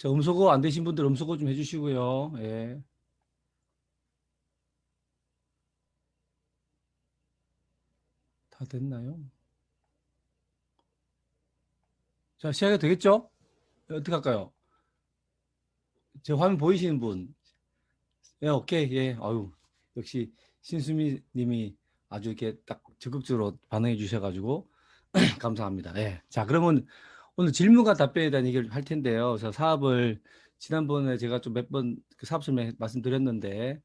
자, 음소거 안 되신 분들 음소거 좀 해주시고요. 예. 다 됐나요? 자, 시작이 되겠죠? 어떻게 할까요? 제 화면 보이시는 분? 예, 오케이. 예. 아유, 역시 신수미 님이 아주 이렇게 딱 적극적으로 반응해 주셔가지고 감사합니다. 예. 자, 그러면 오늘 질문과 답변에 대한 얘기를 할 텐데요. 그래서 사업을 지난번에 제가 좀 몇 번 그 사업 설명 말씀드렸는데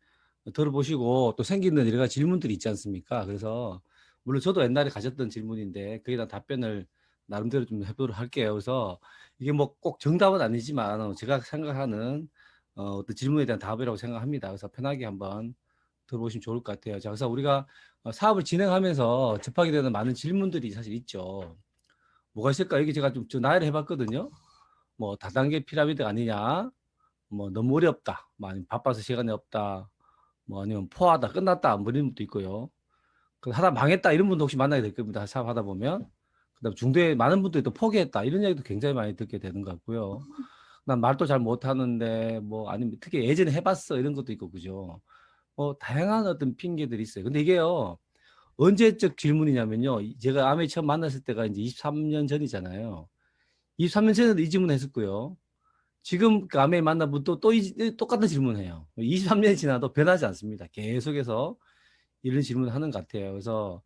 들어보시고 또 생기는 여러 가지 질문들이 있지 않습니까? 그래서 물론 저도 옛날에 가졌던 질문인데 거기에 대한 답변을 나름대로 좀 해보도록 할게요. 그래서 이게 뭐 꼭 정답은 아니지만 제가 생각하는 어떤 질문에 대한 답이라고 생각합니다. 그래서 편하게 한번 들어보시면 좋을 것 같아요. 자, 그래서 우리가 사업을 진행하면서 접하게 되는 많은 질문들이 사실 있죠. 뭐가 있을까? 여기 제가 좀 나열을 해봤거든요. 뭐 다단계 피라미드 아니냐? 뭐 너무 어렵다. 뭐 아니면 바빠서 시간이 없다. 뭐 아니면 포하다, 끝났다. 뭐 이런 분도 있고요. 그 하다 망했다 이런 분도 혹시 만나게 될 겁니다. 사업하다 보면. 그다음 중도에 많은 분들이 또 포기했다 이런 이야기도 굉장히 많이 듣게 되는 것 같고요. 난 말도 잘 못하는데 뭐 아니면 특히 예전에 해봤어 이런 것도 있고 그죠. 다양한 어떤 핑계들이 있어요. 근데 이게요 언제적 질문이냐면요. 제가 아메 처음 만났을 때가 이제 23년 전이잖아요. 23년 전에도 이 질문 했었고요. 지금 그 아메 만나면 똑같은 질문해요. 23년이 지나도 변하지 않습니다. 계속해서 이런 질문을 하는 것 같아요. 그래서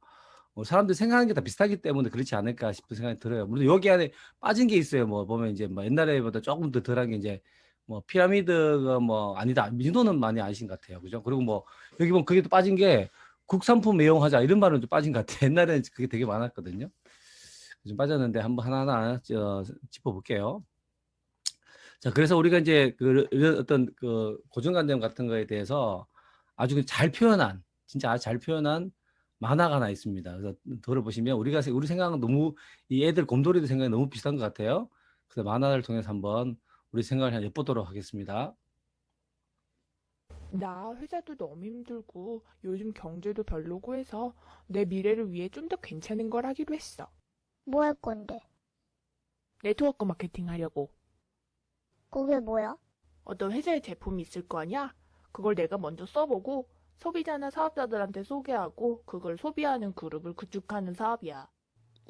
사람들이 생각하는 게 다 비슷하기 때문에 그렇지 않을까 싶은 생각이 들어요. 물론 여기 안에 빠진 게 있어요. 뭐 보면 이제 뭐 옛날에보다 조금 더 덜한 게 이제 뭐 피라미드가 뭐 아니다. 민도는 많이 아신 것 같아요. 그죠? 그리고 뭐 여기 보면 그게 또 빠진 게 국산품 애용하자 이런 말은 좀 빠진 것 같아요. 옛날에는 그게 되게 많았거든요. 좀 빠졌는데 한번 하나하나 짚어볼게요. 자, 그래서 우리가 이제 이런 어떤 그 고정관념 같은 거에 대해서 아주 잘 표현한, 진짜 아주 잘 표현한 만화가 하나 있습니다. 그래서 들어보시면 우리 생각은 너무 이 애들 곰돌이들 생각이 너무 비슷한 것 같아요. 그래서 만화를 통해서 한번 우리 생각을 한번 엿보도록 하겠습니다. 나 회사도 너무 힘들고 요즘 경제도 별로고 해서 내 미래를 위해 좀 더 괜찮은 걸 하기로 했어. 뭐 할 건데? 네트워크 마케팅 하려고. 그게 뭐야? 어떤 회사의 제품이 있을 거 아니야? 그걸 내가 먼저 써보고 소비자나 사업자들한테 소개하고 그걸 소비하는 그룹을 구축하는 사업이야.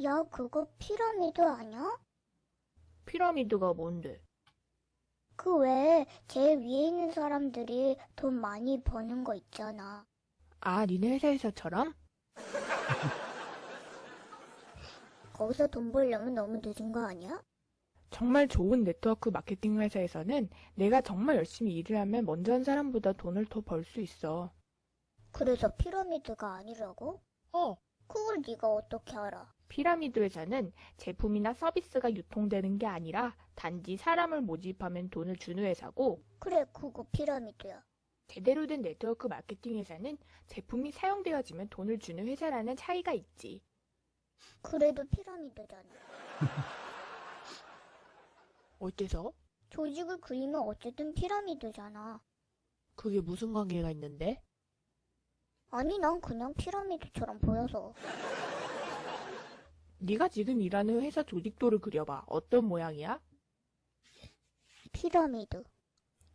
야, 그거 피라미드 아니야? 피라미드가 뭔데? 그 외에 제일 위에 있는 사람들이 돈 많이 버는 거 있잖아. 아, 니네 회사에서처럼? 거기서 돈 벌려면 너무 늦은 거 아니야? 정말 좋은 네트워크 마케팅 회사에서는 내가 정말 열심히 일을 하면 먼저 한 사람보다 돈을 더 벌 수 있어. 그래서 피라미드가 아니라고? 어, 그걸 네가 어떻게 알아? 피라미드 회사는 제품이나 서비스가 유통되는 게 아니라 단지 사람을 모집하면 돈을 주는 회사고, 그래, 그거 피라미드야. 제대로 된 네트워크 마케팅 회사는 제품이 사용되어지면 돈을 주는 회사라는 차이가 있지. 그래도 피라미드잖아. 어때서? 조직을 그리면 어쨌든 피라미드잖아. 그게 무슨 관계가 있는데? 아니, 난 그냥 피라미드처럼 보여서. 네가 지금 일하는 회사 조직도를 그려봐. 어떤 모양이야? 피라미드.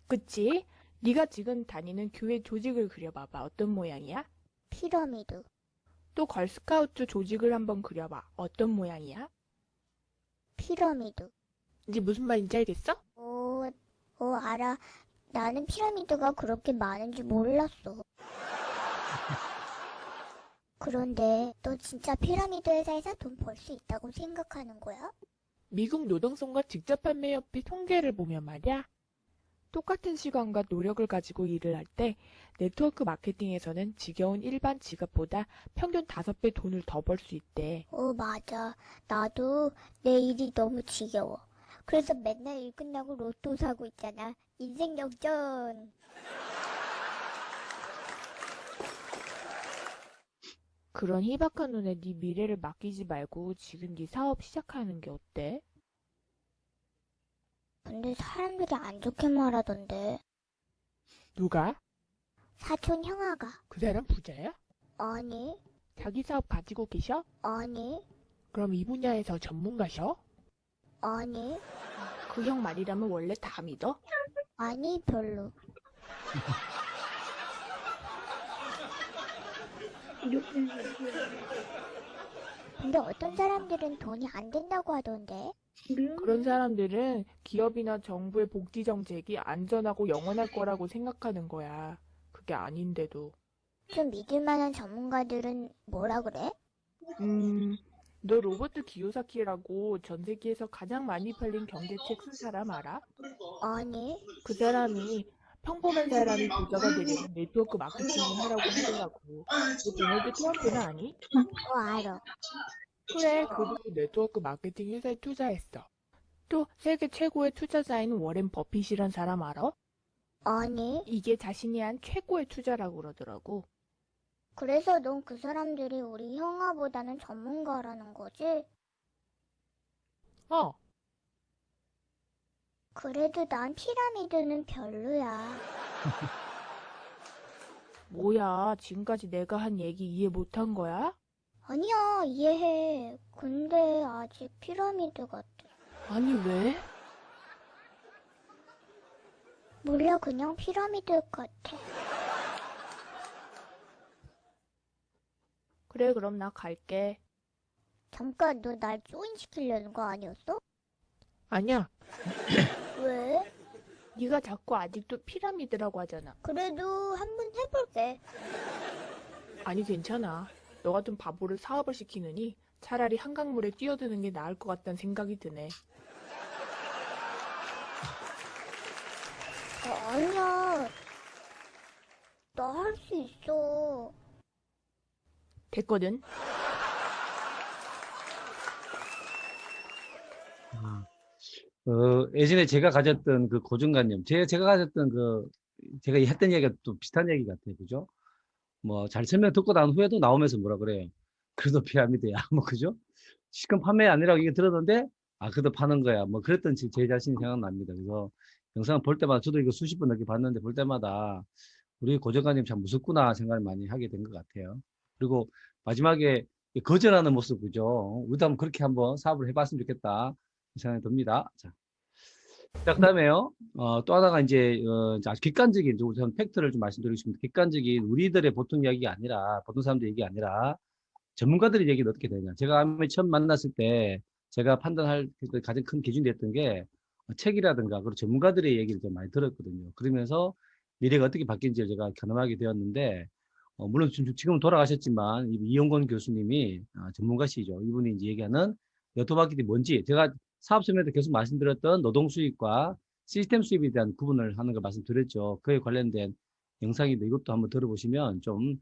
그치? 네가 지금 다니는 교회 조직을 그려봐봐. 어떤 모양이야? 피라미드. 또 걸스카우트 조직을 한번 그려봐. 어떤 모양이야? 피라미드. 이제 무슨 말인지 알겠어? 알아. 나는 피라미드가 그렇게 많은지 몰랐어. 그런데 너 진짜 피라미드 회사에서 돈 벌 수 있다고 생각하는 거야? 미국 노동성과 직접 판매협회 통계를 보면 말이야. 똑같은 시간과 노력을 가지고 일을 할 때 네트워크 마케팅에서는 지겨운 일반 직업보다 평균 5배 돈을 더 벌 수 있대. 맞아. 나도 내 일이 너무 지겨워. 그래서 맨날 일 끝나고 로또 사고 있잖아. 인생 역전. 그런 희박한 눈에 네 미래를 맡기지 말고 지금 네 사업 시작하는 게 어때? 근데 사람들이 안 좋게 말하던데. 누가? 사촌 형아가. 그 사람 부자야? 아니, 자기 사업 가지고 계셔? 아니, 그럼 이 분야에서 전문가셔? 아니. 그 형 말이라면 원래 다 믿어? 아니, 별로. 근데 어떤 사람들은 돈이 안 된다고 하던데. 그런 사람들은 기업이나 정부의 복지 정책이 안전하고 영원할 거라고 생각하는 거야. 그게 아닌데도. 좀 믿을 만한 전문가들은 뭐라 그래? 너 로버트 기요사키라고 전 세계에서 가장 많이 팔린 경제책 쓴 사람 알아? 아니, 그 사람이 평범한 사람이 부자가 되려면 네트워크 마케팅을 하라고 하더라고. 너 도널드 트럼프는 아니? 알아. 그래, 그도 네트워크 마케팅 회사에 투자했어. 또 세계 최고의 투자자인 워렌 버핏이란 사람 알아? 아니, 이게 자신이 한 최고의 투자라고 그러더라고. 그래서 넌 그 사람들이 우리 형아보다는 전문가라는 거지? 어, 그래도 난 피라미드는 별로야. 뭐야, 지금까지 내가 한 얘기 이해 못한 거야? 아니야, 이해해. 근데 아직 피라미드 같아. 아니, 왜? 몰라, 그냥 피라미드 같아. 그래, 그럼 나 갈게. 잠깐, 너 날 조인시키려는 거 아니었어? 아니야, 왜? 네가 자꾸 아직도 피라미드라고 하잖아. 그래도 한번 해볼게. 아니, 괜찮아. 너 같은 바보를 사업을 시키느니 차라리 한강물에 뛰어드는 게 나을 것 같다는 생각이 드네. 아니야. 나 할 수 있어. 됐거든. 예전에 제가 가졌던 그 고정관념, 제가 가졌던 제가 했던 얘기가 또 비슷한 얘기 같아요. 그죠? 뭐, 잘 설명 듣고 난 후에도 나오면서 뭐라 그래요? 그래도 피라미드야. 뭐, 그죠? 시간 판매 아니라고 이게 들었는데, 그래도 파는 거야. 뭐, 그랬던 제 자신이 생각납니다. 그래서 영상 볼 때마다, 저도 이거 수십 번 넘게 봤는데, 볼 때마다 우리 고정관념 참 무섭구나 생각을 많이 하게 된 것 같아요. 그리고 마지막에 거절하는 모습, 그죠? 우리도 한번 그렇게 한번 사업을 해봤으면 좋겠다. 생각이 듭니다. 자, 그다음에요. 또 하나가 이제 아주 객관적인 우선 팩트를 좀 말씀드리고 싶습니다. 객관적인 우리들의 보통 이야기가 아니라 보통 사람들 얘기 아니라 전문가들의 얘기는 어떻게 되냐. 제가 맨 처음 만났을 때 제가 판단할 그 가장 큰 기준이 됐던 게 책이라든가 그리고 전문가들의 얘기를 좀 많이 들었거든요. 그러면서 미래가 어떻게 바뀐지를 제가 경험하게 되었는데 물론 지금 돌아가셨지만 이용건 교수님이 전문가시죠. 이분이 이제 얘기하는 네트워크마케팅이 뭔지 제가 사업 설명도 계속 말씀드렸던 노동 수입과 시스템 수입에 대한 구분을 하는 걸 말씀드렸죠. 그에 관련된 영상인데 이것도 한번 들어보시면 좀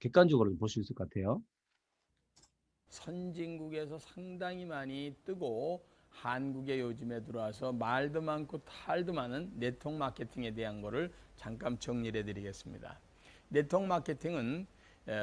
객관적으로 볼 수 있을 것 같아요. 선진국에서 상당히 많이 뜨고 한국에 요즘에 들어와서 말도 많고 탈도 많은 네트워크 마케팅에 대한 거를 잠깐 정리를 해드리겠습니다. 네트워크 마케팅은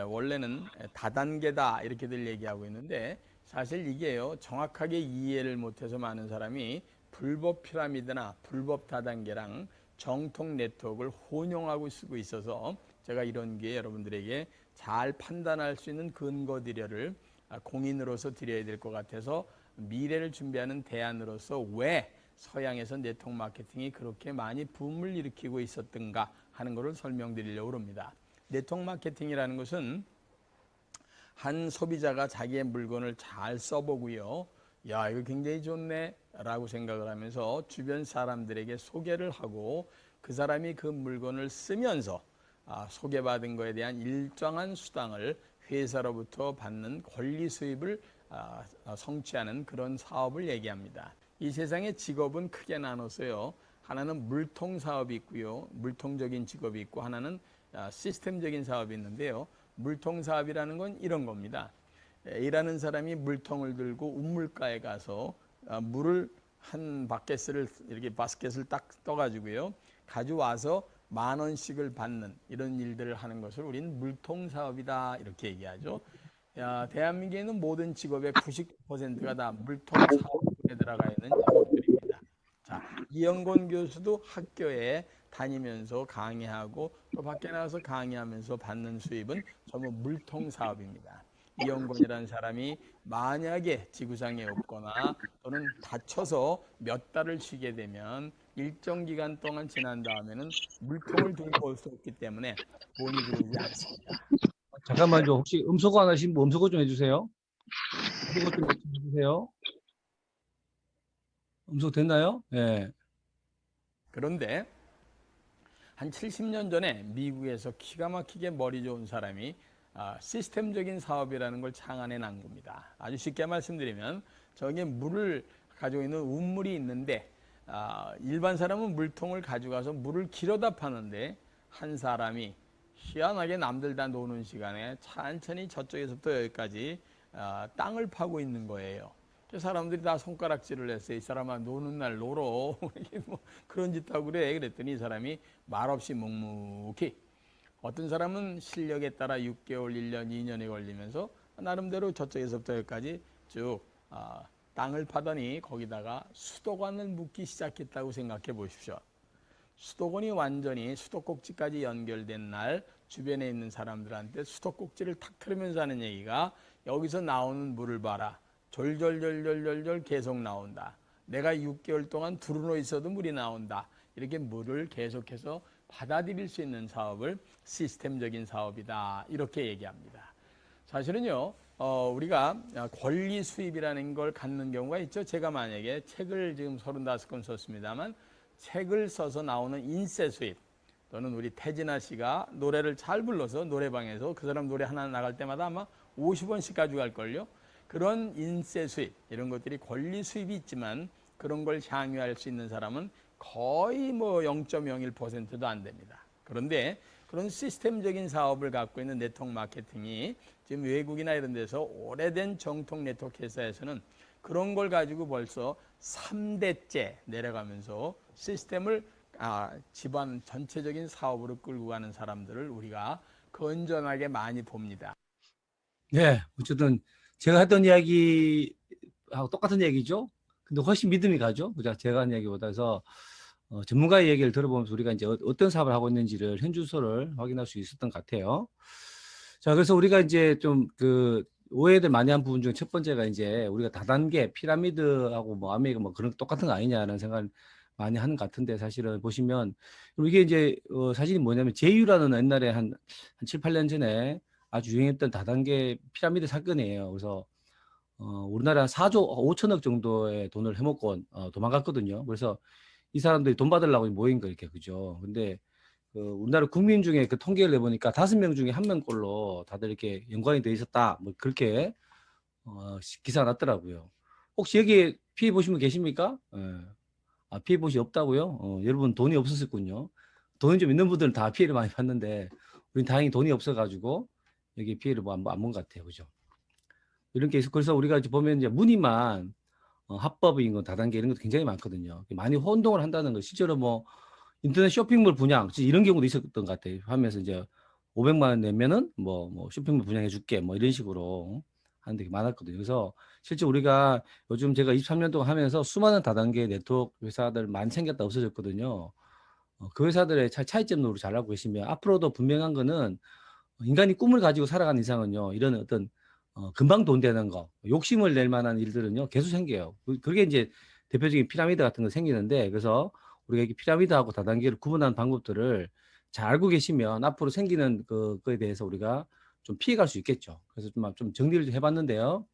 원래는 다단계다 이렇게들 얘기하고 있는데 사실 이게요 정확하게 이해를 못해서 많은 사람이 불법 피라미드나 불법 다단계랑 정통 네트워크를 혼용하고 쓰고 있어서 제가 이런 게 여러분들에게 잘 판단할 수 있는 근거들을 공인으로서 드려야 될 것 같아서 미래를 준비하는 대안으로서 왜 서양에서 네트워크 마케팅이 그렇게 많이 붐을 일으키고 있었던가 하는 것을 설명드리려고 합니다. 네트워크 마케팅이라는 것은 한 소비자가 자기의 물건을 잘 써보고요. 야, 이거 굉장히 좋네 라고 생각을 하면서 주변 사람들에게 소개를 하고 그 사람이 그 물건을 쓰면서 소개받은 거에 대한 일정한 수당을 회사로부터 받는 권리 수입을 성취하는 그런 사업을 얘기합니다. 이 세상의 직업은 크게 나눠서요. 하나는 물통 사업이 있고요. 물통적인 직업이 있고 하나는 시스템적인 사업이 있는데요. 물통 사업이라는 건 이런 겁니다. 일하는 사람이 물통을 들고 우물가에 가서 물을 한 바켓을 이렇게 바스켓을 딱 떠가지고요. 가져와서 10,000원씩을 받는 이런 일들을 하는 것을 우리는 물통 사업이다 이렇게 얘기하죠. 대한민국에 있는 모든 직업의 99%가 다 물통 사업에 들어가 있는 직업들입니다. 자, 이영건 교수도 학교에 다니면서 강의하고 또 밖에 나가서 강의하면서 받는 수입은 전부 물통 사업입니다. 이영권이라는 사람이 만약에 지구상에 없거나 또는 다쳐서 몇 달을 쉬게 되면 일정 기간 동안 지난 다음에는 물통을 들고 올 수 없기 때문에 돈이 들어오지 않습니다. 잠깐만요. 혹시 음소거 안 하신 분 음소거 좀 해주세요. 음소거 좀 해주세요. 음소거 됐나요? 예. 그런데 한 70년 전에 미국에서 기가 막히게 머리 좋은 사람이 시스템적인 사업이라는 걸 창안해 난 겁니다. 아주 쉽게 말씀드리면 저기에 물을 가지고 있는 운물이 있는데 일반 사람은 물통을 가져가서 물을 길어다 파는데 한 사람이 희한하게 남들 다 노는 시간에 천천히 저쪽에서부터 여기까지 땅을 파고 있는 거예요. 사람들이 다 손가락질을 했어요. 이 사람아 노는 날 놀어. 뭐 그런 짓 하고 그래. 그랬더니 이 사람이 말없이 묵묵히 어떤 사람은 실력에 따라 6개월, 1년, 2년이 걸리면서 나름대로 저쪽에서부터 여기까지 쭉 땅을 파더니 거기다가 수도관을 묻기 시작했다고 생각해 보십시오. 수도관이 완전히 수도꼭지까지 연결된 날 주변에 있는 사람들한테 수도꼭지를 탁 틀으면서 하는 얘기가 여기서 나오는 물을 봐라. 졸졸졸졸졸 계속 나온다. 내가 6개월 동안 두루노 있어도 물이 나온다. 이렇게 물을 계속해서 받아들일 수 있는 사업을 시스템적인 사업이다. 이렇게 얘기합니다. 사실은요, 우리가 권리 수입이라는 걸 갖는 경우가 있죠. 제가 만약에 책을 지금 35권 썼습니다만 책을 써서 나오는 인쇄 수입 또는 우리 태진아 씨가 노래를 잘 불러서 노래방에서 그 사람 노래 하나 나갈 때마다 아마 50원씩 가져갈걸요. 그런 인쇄 수입 이런 것들이 권리 수입이 있지만 그런 걸 향유할 수 있는 사람은 거의 뭐 0.01%도 안 됩니다. 그런데 그런 시스템적인 사업을 갖고 있는 네트워크 마케팅이 지금 외국이나 이런 데서 오래된 정통 네트워크 회사에서는 그런 걸 가지고 벌써 3대째 내려가면서 시스템을 집안 전체적인 사업으로 끌고 가는 사람들을 우리가 건전하게 많이 봅니다. 네, 어쨌든 제가 했던 이야기하고 똑같은 얘기죠. 근데 훨씬 믿음이 가죠. 그죠? 제가 한 얘기보다. 해서 전문가의 얘기를 들어보면서 우리가 이제 어떤 사업을 하고 있는지를 현주소를 확인할 수 있었던 것 같아요. 자, 그래서 우리가 이제 좀 오해들 많이 한 부분 중에 첫 번째가 이제 우리가 다단계 피라미드하고 뭐 아메리카 뭐 그런 똑같은 거 아니냐라는 생각을 많이 하는 것 같은데 사실은 보시면 이게 이제 사실이 뭐냐면 제유라는 옛날에 한 7, 8년 전에 아주 유행했던 다단계 피라미드 사건이에요. 그래서 우리나라 한 4조 5천억 정도의 돈을 해먹고 도망갔거든요. 그래서 이 사람들이 돈 받으려고 모인 거 이렇게 그죠. 근데 우리나라 국민 중에 그 통계를 내보니까 5명 중에 1명꼴로 다들 이렇게 연관이 돼 있었다. 뭐 그렇게 기사가 났더라고요. 혹시 여기에 피해 보신 분 계십니까? 예. 피해 보시 없다고요? 여러분 돈이 없었군요. 돈이 좀 있는 분들은 다 피해를 많이 봤는데 우린 다행히 돈이 없어가지고 여기 피해를 안 본 것 같아요. 그죠? 이런 게 있어. 그래서 우리가 이제 보면 이제 무늬만 합법인 건 다단계 이런 것도 굉장히 많거든요. 많이 혼동을 한다는 거. 실제로 뭐 인터넷 쇼핑몰 분양 이런 경우도 있었던 것 같아요. 하면서 이제 500만 원 내면은 뭐 쇼핑몰 분양해 줄게 뭐 이런 식으로 하는 데 많았거든요. 그래서 실제 우리가 요즘 제가 23년 동안 하면서 수많은 다단계 네트워크 회사들 많이 생겼다 없어졌거든요. 그 회사들의 차이점을 우리 잘 알고 계시면 앞으로도 분명한 거는 인간이 꿈을 가지고 살아가는 이상은요, 이런 어떤 금방 돈 되는 거, 욕심을 낼 만한 일들은요, 계속 생겨요. 그게 이제 대표적인 피라미드 같은 거 생기는데, 그래서 우리가 이 피라미드하고 다단계를 구분하는 방법들을 잘 알고 계시면 앞으로 생기는 그거에 대해서 우리가 좀 피해갈 수 있겠죠. 그래서 좀 정리를 좀 해봤는데요.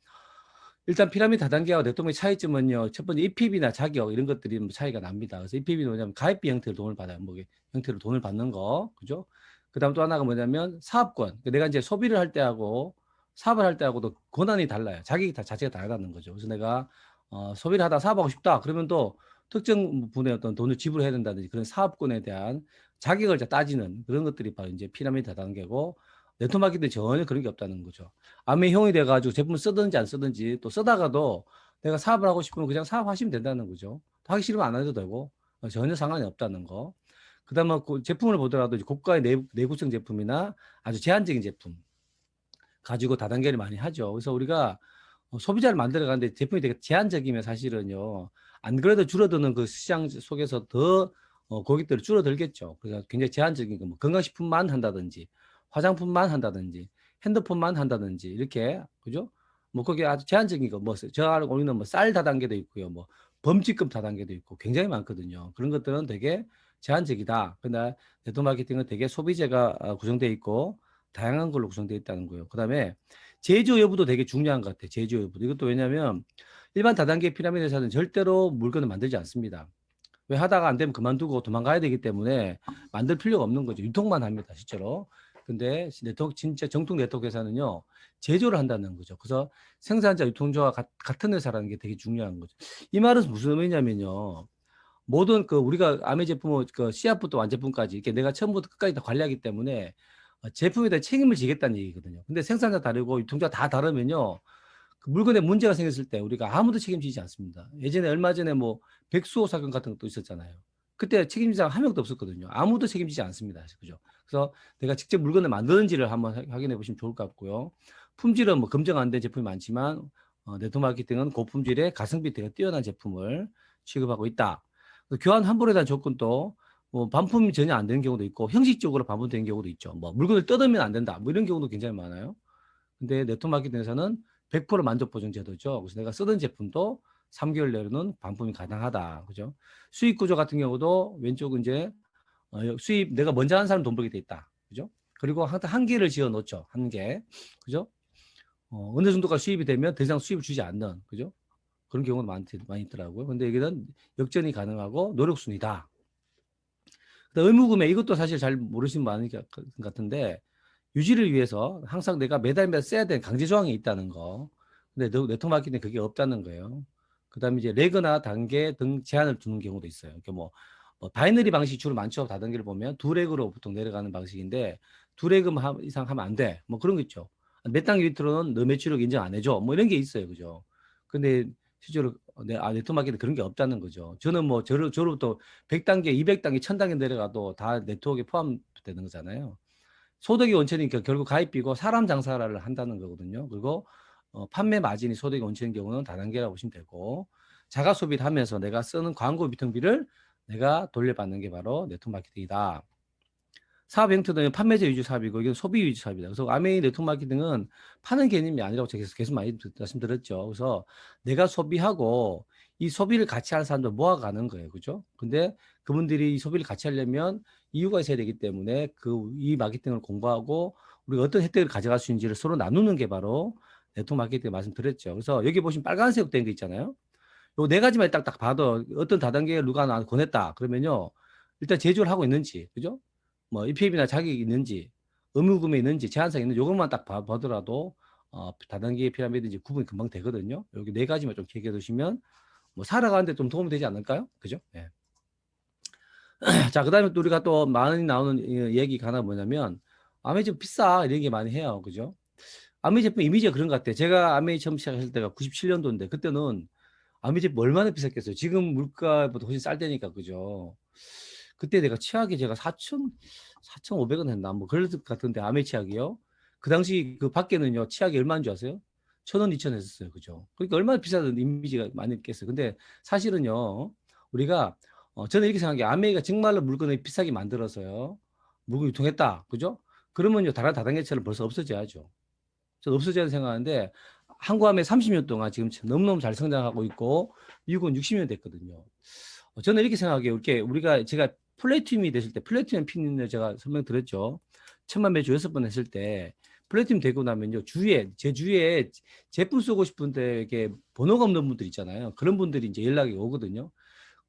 일단 피라미드 다단계와 네트워크의 차이점은요, 첫 번째 EPB나 자격 이런 것들이 뭐 차이가 납니다. 그래서 EPB는 뭐냐면 가입비 형태로 돈을 받아요. 뭐 형태로 돈을 받는 거, 그죠? 그다음 또 하나가 뭐냐면 사업권. 그러니까 내가 이제 소비를 할 때하고 사업을 할 때하고도 권한이 달라요. 자격이 자체가 다르다는 거죠. 그래서 내가 소비를 하다 사업하고 싶다. 그러면 또 특정 분의 어떤 돈을 지불해야 된다든지 그런 사업권에 대한 자격을 따지는 그런 것들이 바로 이제 피라미드 다단계고 네트워크 마케팅은 전혀 그런 게 없다는 거죠. 암의 형이 돼가지고 제품을 쓰든지 안 쓰든지 또 쓰다가도 내가 사업을 하고 싶으면 그냥 사업하시면 된다는 거죠. 하기 싫으면 안 해도 되고 전혀 상관이 없다는 거. 그다음에 그 제품을 보더라도 이제 고가의 내구성 제품이나 아주 제한적인 제품 가지고 다단계를 많이 하죠. 그래서 우리가 소비자를 만들어 가는데 제품이 되게 제한적이면 사실은요. 안 그래도 줄어드는 그 시장 속에서 더 고객들이 줄어들겠죠. 그래서 굉장히 제한적인 거, 뭐 건강식품만 한다든지 화장품만 한다든지 핸드폰만 한다든지 이렇게 그죠? 뭐 거기에 아주 제한적인 거, 뭐 제가 알고 있는 뭐 쌀 다단계도 있고요, 뭐 범칙금 다단계도 있고 굉장히 많거든요. 그런 것들은 되게 제한적이다. 그러나 네트워크 마케팅은 되게 소비재가 구성되어 있고 다양한 걸로 구성되어 있다는 거예요. 그다음에 제조 여부도 되게 중요한 것 같아요. 제조 여부. 이것도 왜냐하면 일반 다단계 피라미드 회사는 절대로 물건을 만들지 않습니다. 왜 하다가 안 되면 그만두고 도망가야 되기 때문에 만들 필요가 없는 거죠. 유통만 합니다, 실제로. 근데 네트워크, 진짜 정통 네트워크 회사는요, 제조를 한다는 거죠. 그래서 생산자, 유통자와 같은 회사라는 게 되게 중요한 거죠. 이 말은 무슨 의미냐면요. 모든 그 우리가 아메 제품을 그 씨앗부터 완제품까지 이렇게 내가 처음부터 끝까지 다 관리하기 때문에 제품에 대한 책임을 지겠다는 얘기거든요. 근데 생산자 다르고 유통자 다 다르면요. 그 물건에 문제가 생겼을 때 우리가 아무도 책임지지 않습니다. 예전에 얼마 전에 뭐 백수호 사건 같은 것도 있었잖아요. 그때 책임자가 한 명도 없었거든요. 아무도 책임지지 않습니다. 그죠? 그래서 내가 직접 물건을 만드는지를 한번 확인해 보시면 좋을 것 같고요. 품질은 뭐 검증 안 된 제품이 많지만 네트워크 마케팅은 고품질의 가성비 되게 뛰어난 제품을 취급하고 있다. 교환 환불에 대한 조건도 뭐 반품이 전혀 안 되는 경우도 있고 형식적으로 반품되는 경우도 있죠. 뭐 물건을 뜯으면 안 된다. 뭐 이런 경우도 굉장히 많아요. 근데 네트워크 마케팅에서는 100% 만족 보증 제도죠. 그래서 내가 쓰던 제품도 3개월 내로는 반품이 가능하다. 그죠? 수익 구조 같은 경우도 왼쪽은 이제 수입 내가 먼저 한 사람 돈 벌게 돼 있다. 그죠? 그리고 한 개를 지어 놓죠. 한 개. 그죠? 어느 정도가 수입이 되면 더 이상 수입을 주지 않는. 그죠? 그런 경우도 많이 있더라고요. 근데 여기는 역전이 가능하고 노력순이다. 의무구매 이것도 사실 잘 모르시는 분 많은 것 같은데 유지를 위해서 항상 내가 매달 써야 되는 강제 조항이 있다는 거. 근데 네트워크 마케팅에 그게 없다는 거예요. 그다음에 이제 레그나 단계 등 제한을 두는 경우도 있어요. 그러니까 뭐 바이너리 방식이 주로 많죠. 다단계를 보면 두 레그로 보통 내려가는 방식인데 두 레그 이상 하면 안 돼. 뭐 그런 거 있죠. 몇 단계 밑으로는 너 매출력 인정 안 해줘. 뭐 이런 게 있어요. 그죠? 근데 실제로 네트워크 마케팅 그런 게 없다는 거죠. 저는 뭐 저로부터 100단계, 200단계, 1000단계 내려가도 다 네트워크에 포함되는 거잖아요. 소득이 원천이니까 결국 가입비고 사람 장사를 한다는 거거든요. 그리고 판매 마진이 소득이 원천인 경우는 다단계라고 보시면 되고 자가 소비를 하면서 내가 쓰는 광고 유통비를 내가 돌려받는 게 바로 네트워크 마케팅이다. 사업 형태는 판매자 위주 사업이고 이건 소비 위주 사업이다. 그래서 아메이 네트워크 마케팅은 파는 개념이 아니라고 제가 계속 많이 말씀드렸죠. 그래서 내가 소비하고 이 소비를 같이 하는 사람들 모아가는 거예요. 그죠? 근데 그분들이 이 소비를 같이 하려면 이유가 있어야 되기 때문에 이 마케팅을 공부하고 우리가 어떤 혜택을 가져갈 수 있는지를 서로 나누는 게 바로 네트워크 마케팅 말씀드렸죠. 그래서 여기 보시면 빨간색 된 거 있잖아요. 요 네 가지만 딱 봐도 어떤 다단계에 누가 나한테 권했다. 그러면요. 일단 제조를 하고 있는지, 그죠? 뭐 EPF나 자격이 있는지, 의무구매 있는지, 제한사항 있는지 이것만 딱 보더라도 다단계 피라미드 이제 구분이 금방 되거든요. 여기 네 가지만 좀 기억해 두시면 뭐 살아가는데 좀 도움이 되지 않을까요? 그죠? 예. 자, 그다음에 또 우리가 또 많이 나오는 얘기가 하나 뭐냐면 아메이 제품 비싸 이런 게 많이 해요. 그죠? 아메이 제품 이미지가 그런 것 같아요. 제가 아메이 처음 시작했을 때가 97년도인데 그때는 아메이 제품 얼마나 비쌌겠어요. 지금 물가보다 훨씬 쌀 때니까 그죠? 그때 내가 치약이 제가 4,500원 했나 뭐 그럴 것 같은데 아메이 치약이요. 그 당시 그 밖에는요 치약이 얼마인 줄 아세요? 1,000원, 2,000원 했었어요. 그죠? 그러니까 얼마나 비싸던 이미지가 많이 있겠어요. 근데 사실은요 우리가 저는 이렇게 생각해요. 아메이가 정말로 물건을 비싸게 만들어서요 물건이 유통했다. 그죠? 그러면요 다른 다단계처럼 벌써 없어져야죠. 저는 없어져야 생각하는데 한국아메 30년 동안 지금 너무너무 잘 성장하고 있고 미국은 60년 됐거든요. 저는 이렇게 생각해요. 제가 플래티넘이 됐을 때 플래티넘 핀을 제가 설명드렸죠. 1,000만 매주 6번 했을 때 플래티넘 되고 나면요. 제 주위에 제품 쓰고 싶은데 이렇게 번호가 없는 분들 있잖아요. 그런 분들이 이제 연락이 오거든요.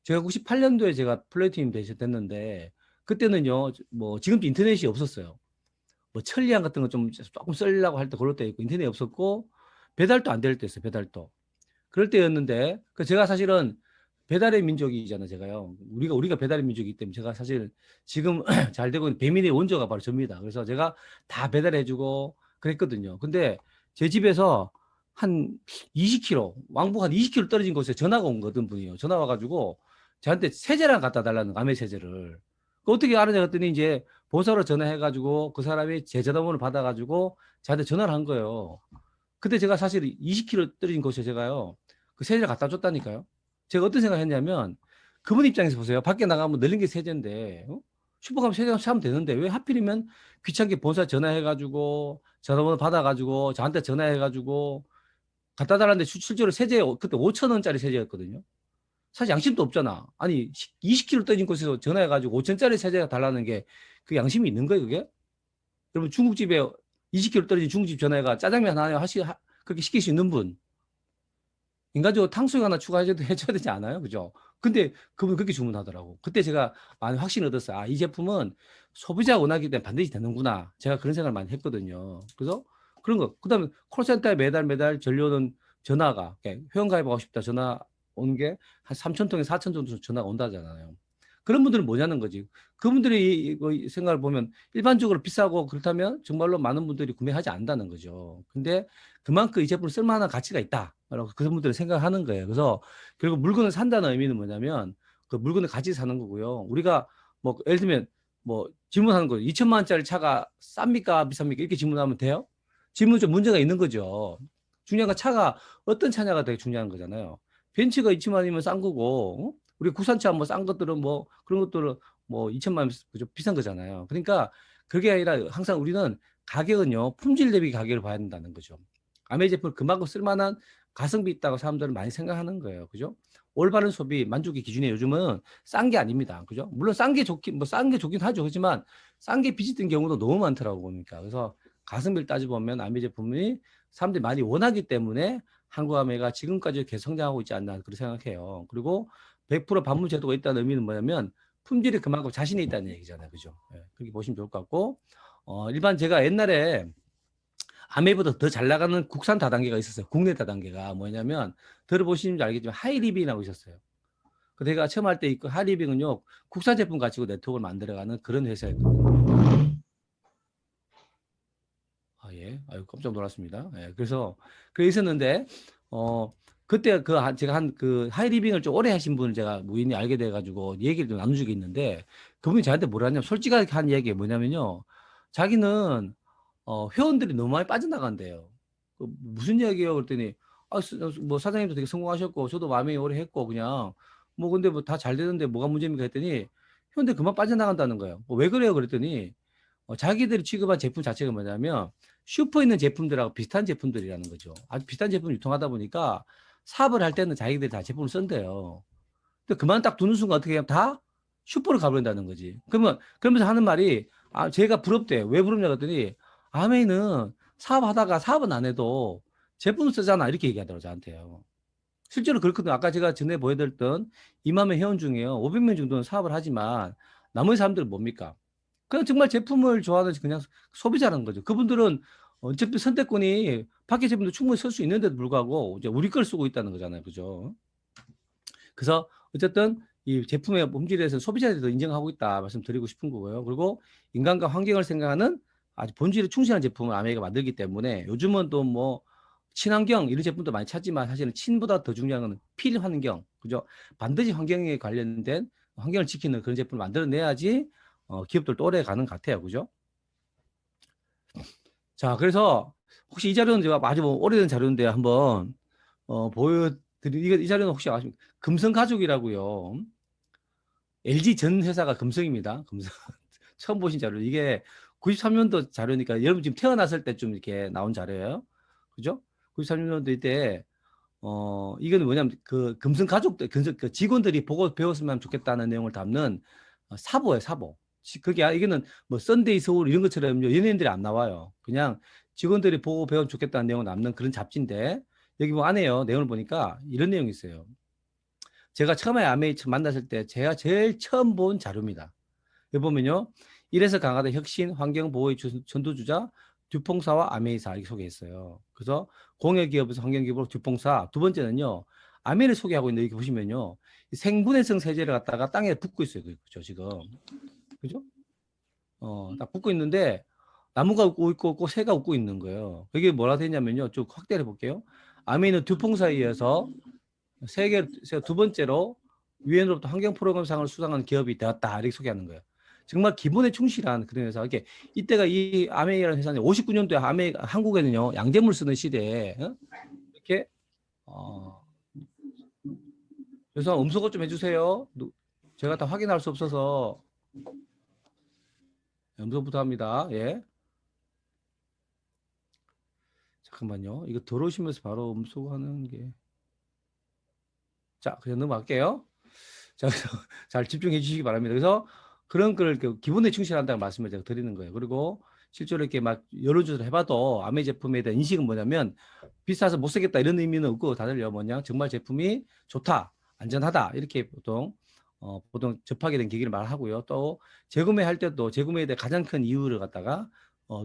제가 98년도에 제가 플래티넘 됐는데 그때는요. 뭐 지금도 인터넷이 없었어요. 뭐 천리안 같은 거 좀 조금 쓰려고 할 때 그럴 때 있고 인터넷이 없었고 배달도 안 될 때 있어요. 배달도. 그럴 때였는데 제가 사실은 배달의 민족이잖아요. 제가요. 우리가 배달의 민족이기 때문에 제가 사실 지금 잘 되고 있는 배민의 원조가 바로 접니다. 그래서 제가 다 배달해주고 그랬거든요. 근데 제 집에서 한 20km, 왕복 한 20km 떨어진 곳에 전화가 온 거든 분이요. 전화 와가지고 저한테 세제랑 갖다 달라는 아메 세제를. 어떻게 알았냐 했더니 이제 보사로 전화해가지고 그 사람이 제 전화번호를 받아가지고 저한테 전화를 한 거예요. 그때 제가 사실 20km 떨어진 곳에 제가요. 그 세제를 갖다 줬다니까요. 제가 어떤 생각을 했냐면 그분 입장에서 보세요. 밖에 나가면 늘린 게 세제인데 슈퍼 가면 세대 사면 되는데 왜 하필이면 귀찮게 본사 전화해가지고 전화번호 받아가지고 저한테 전화해가지고 갖다 달라는데 실제로 세제 그때 5천 원짜리 세제였거든요. 사실 양심도 없잖아. 아니 20km 떨어진 곳에서 전화해가지고 5천짜리 세제가 달라는 게 그 양심이 있는 거예요, 그게? 여러분 중국집에 20km 떨어진 중국집 전화해가 짜장면 하나 그렇게 시킬 수 있는 분 인간적으로 탕수육 하나 추가해줘도 해줘야 되지 않아요? 그죠? 근데 그분 그렇게 주문하더라고. 그때 제가 많이 확신을 얻었어요. 아, 이 제품은 소비자 원하기 때문에 반드시 되는구나. 제가 그런 생각을 많이 했거든요. 그래서 그런 거. 그 다음에 콜센터에 매달 전려오는 전화가, 회원가입하고 싶다 전화 오는 게 한 3천 통에 4천 정도 전화가 온다잖아요. 그런 분들은 뭐냐는 거지. 그분들이 이거 생각을 보면 일반적으로 비싸고 그렇다면 정말로 많은 분들이 구매하지 않는다는 거죠. 근데 그만큼 이 제품을 쓸만한 가치가 있다. 라고 그런 분들은 생각하는 거예요. 그래서 결국 물건을 산다는 의미는 뭐냐면 그 물건을 같이 사는 거고요. 우리가 뭐 예를 들면 뭐 질문하는 거죠. 2천만 원짜리 차가 쌉니까 비쌉니까 이렇게 질문하면 돼요? 질문 좀 문제가 있는 거죠. 중요한 건 차가 어떤 차냐가 되게 중요한 거잖아요. 벤츠가 2천만 원이면 싼 거고 우리 국산차 뭐 싼 것들은 뭐 그런 것들은 뭐 2천만 원 그죠? 비싼 거잖아요. 그러니까 그게 아니라 항상 우리는 가격은요 품질 대비 가격을 봐야 된다는 거죠. 아메 제품 그만큼 쓸만한 가성비 있다고 사람들은 많이 생각하는 거예요. 그죠? 올바른 소비, 만족의 기준이 요즘은 싼 게 아닙니다. 그죠? 물론 싼 게 좋긴, 뭐 싼 게 좋긴 하죠. 그렇지만 싼 게 비짓된 경우도 너무 많더라고 보니까. 그래서 가성비를 따져보면 아메 제품이 사람들이 많이 원하기 때문에 한국 아메가 지금까지 계속 성장하고 있지 않나 그렇게 생각해요. 그리고 100% 반품 제도가 있다는 의미는 뭐냐면 품질이 그만큼 자신이 있다는 얘기잖아요. 그죠? 예, 그렇게 보시면 좋을 것 같고, 일반 제가 옛날에 아메보다 더 잘 나가는 국산 다단계가 있었어요. 국내 다단계가 뭐냐면 들어보시는지 알겠지만 하이리빙이라고 있었어요. 그 제가 처음 할 때 있고 하이리빙은요 국산 제품 가지고 네트워크를 만들어가는 그런 회사였거든요. 아 예, 아유 깜짝 놀랐습니다. 예, 그래서 그게 있었는데 그때 제가 한 그 하이리빙을 좀 오래 하신 분을 제가 무인이 알게 돼가지고 얘기를 좀 나눈 적이 있는데 그분이 저한테 뭐라 하냐면 솔직하게 한 얘기가 뭐냐면요 자기는 회원들이 너무 많이 빠져나간대요. 무슨 이야기예요? 그랬더니 뭐 사장님도 되게 성공하셨고 저도 마음이 오래 했고 그냥 뭐 근데 뭐 다 잘 되는데 뭐가 문제입니까 했더니 회원들 그만 빠져나간다는 거예요. 왜 그래요? 그랬더니 자기들이 취급한 제품 자체가 뭐냐면 슈퍼에 있는 제품들하고 비슷한 제품들이라는 거죠. 아주 비슷한 제품이 유통하다 보니까 사업을 할 때는 자기들이 다 제품을 쓴대요. 근데 그만 딱 두는 순간 어떻게 해요? 다 슈퍼를 가버린다는 거지. 그러면서 하는 말이 제가 부럽대요. 왜 부럽냐 그랬더니 아메이는 사업하다가 사업은 안 해도 제품 쓰잖아. 이렇게 얘기하더라고요. 저한테요. 실제로 그렇거든요. 아까 제가 전에 보여드렸던 2만 명 회원 중에요. 500명 정도는 사업을 하지만 나머지 사람들은 뭡니까? 그냥 정말 제품을 좋아하는 그냥 소비자라는 거죠. 그분들은 어차피 선택권이 밖에 제품도 충분히 쓸 수 있는데도 불구하고 이제 우리 걸 쓰고 있다는 거잖아요. 그죠? 그래서 어쨌든 이 제품의 품질에 대해서 소비자들도 인정하고 있다 말씀드리고 싶은 거고요. 그리고 인간과 환경을 생각하는 아주 본질에 충실한 제품을 아메리카가 만들기 때문에 요즘은 또 뭐 친환경 이런 제품도 많이 찾지만 사실은 친보다 더 중요한 건 필환경, 그죠? 반드시 환경에 관련된 환경을 지키는 그런 제품을 만들어내야지 기업들도 오래 가는 것 같아요, 그죠? 자, 그래서 혹시 이 자료는 제가 아주 뭐 오래된 자료인데 한번 이 자료는 혹시 아십니까? 금성가족이라고요. LG 전 회사가 금성입니다. 금성. 처음 보신 자료. 이게 93년도 자료니까 여러분 지금 태어났을 때쯤 이렇게 나온 자료예요. 그죠? 93년도 이때 이거는 뭐냐면 그 금성 가족들, 그 직원들이 보고 배웠으면 좋겠다는 내용을 담는 사보예요, 사보. 이거는 뭐 썬데이 서울 이런 것처럼 연예인들이 안 나와요. 그냥 직원들이 보고 배우면 좋겠다는 내용을 담는 그런 잡지인데 여기 뭐 안에요. 내용을 보니까 이런 내용이 있어요. 제가 처음에 아메이 만났을 때 제가 제일 처음 본 자료입니다. 여기 보면요. 이래서 강화된 혁신 환경보호의 전도주자 듀퐁사와 아메이사 이렇게 소개했어요. 그래서 공예기업에서 환경기업으로 듀퐁사 두 번째는요. 아메이를 소개하고 있는데 여기 보시면요. 생분해성 세제를 갖다가 땅에 붓고 있어요. 그죠 지금. 그죠? 딱 붓고 있는데 나무가 웃고 있고 새가 웃고 있는 거예요. 그게 뭐라 되냐면요. 쭉 확대해 볼게요. 아메이는 듀퐁사에 의해서 세계 두 번째로 유엔으로부터 환경 프로그램상을 수상한 기업이 되었다 이렇게 소개하는 거예요. 정말 기본에 충실한 그런 회사. 이렇게 이때가 이 아메이라는 회사는 59년도에 한국에는요 양재물 쓰는 시대에 이렇게 그래서 음소거 좀 해주세요. 제가 다 확인할 수 없어서 음성부터 합니다. 예. 잠깐만요. 이거 들어오시면서 바로 음소거하는 게. 자, 그냥 넘어갈게요. 자, 그래서 잘 집중해 주시기 바랍니다. 그래서 그런 걸 기본에 충실한다는 말씀을 제가 드리는 거예요. 그리고 실제로 이렇게 막 여러 조사를 해봐도 아메 제품에 대한 인식은 뭐냐면 비싸서 못 쓰겠다 이런 의미는 없고 다들요 뭐냐 정말 제품이 좋다, 안전하다 이렇게 보통 접하게 된 계기를 말하고요. 또 재구매할 때도 재구매에 대해 가장 큰 이유를 갖다가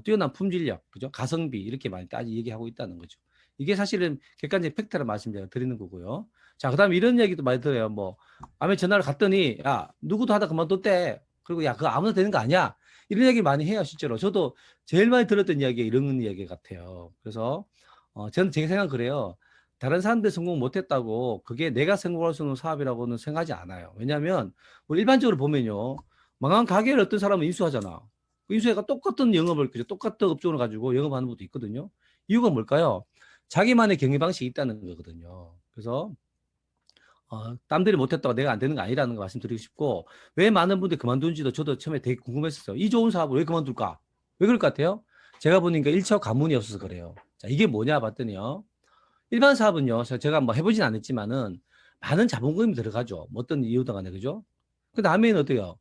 뛰어난 품질력, 그죠? 가성비 이렇게 많이 따지 얘기하고 있다는 거죠. 이게 사실은 객관적 팩트라는 말씀 제가 드리는 거고요. 자, 그다음에 이런 얘기도 많이 들어요. 뭐 아메 전화를 갔더니 야 누구도 하다 그만뒀대. 그리고 야 그거 아무나 되는 거 아니야. 이런 얘기 많이 해요 실제로. 저도 제일 많이 들었던 이야기가 이런 이야기 같아요. 그래서 저는 제 생각은 그래요. 다른 사람들 성공 못했다고 그게 내가 성공할 수 있는 사업이라고는 생각하지 않아요. 왜냐하면 뭐 일반적으로 보면요. 망한 가게를 어떤 사람은 인수하잖아. 그 인수해가 똑같은 영업을 그죠? 똑같은 업종을 가지고 영업하는 것도 있거든요. 이유가 뭘까요? 자기만의 경영 방식이 있다는 거거든요. 그래서 땀들이 못했다고 내가 안 되는 거 아니라는 거 말씀드리고 싶고 왜 많은 분들이 그만둔지도 저도 처음에 되게 궁금했었어요. 이 좋은 사업을 왜 그만둘까? 왜 그럴 것 같아요? 제가 보니까 일처 가문이 없어서 그래요. 자, 이게 뭐냐 봤더니요. 일반 사업은요. 제가 뭐 해보진 않았지만은 많은 자본금이 들어가죠. 뭐 어떤 이유든 간에 그죠? 그 다음에는 어때요?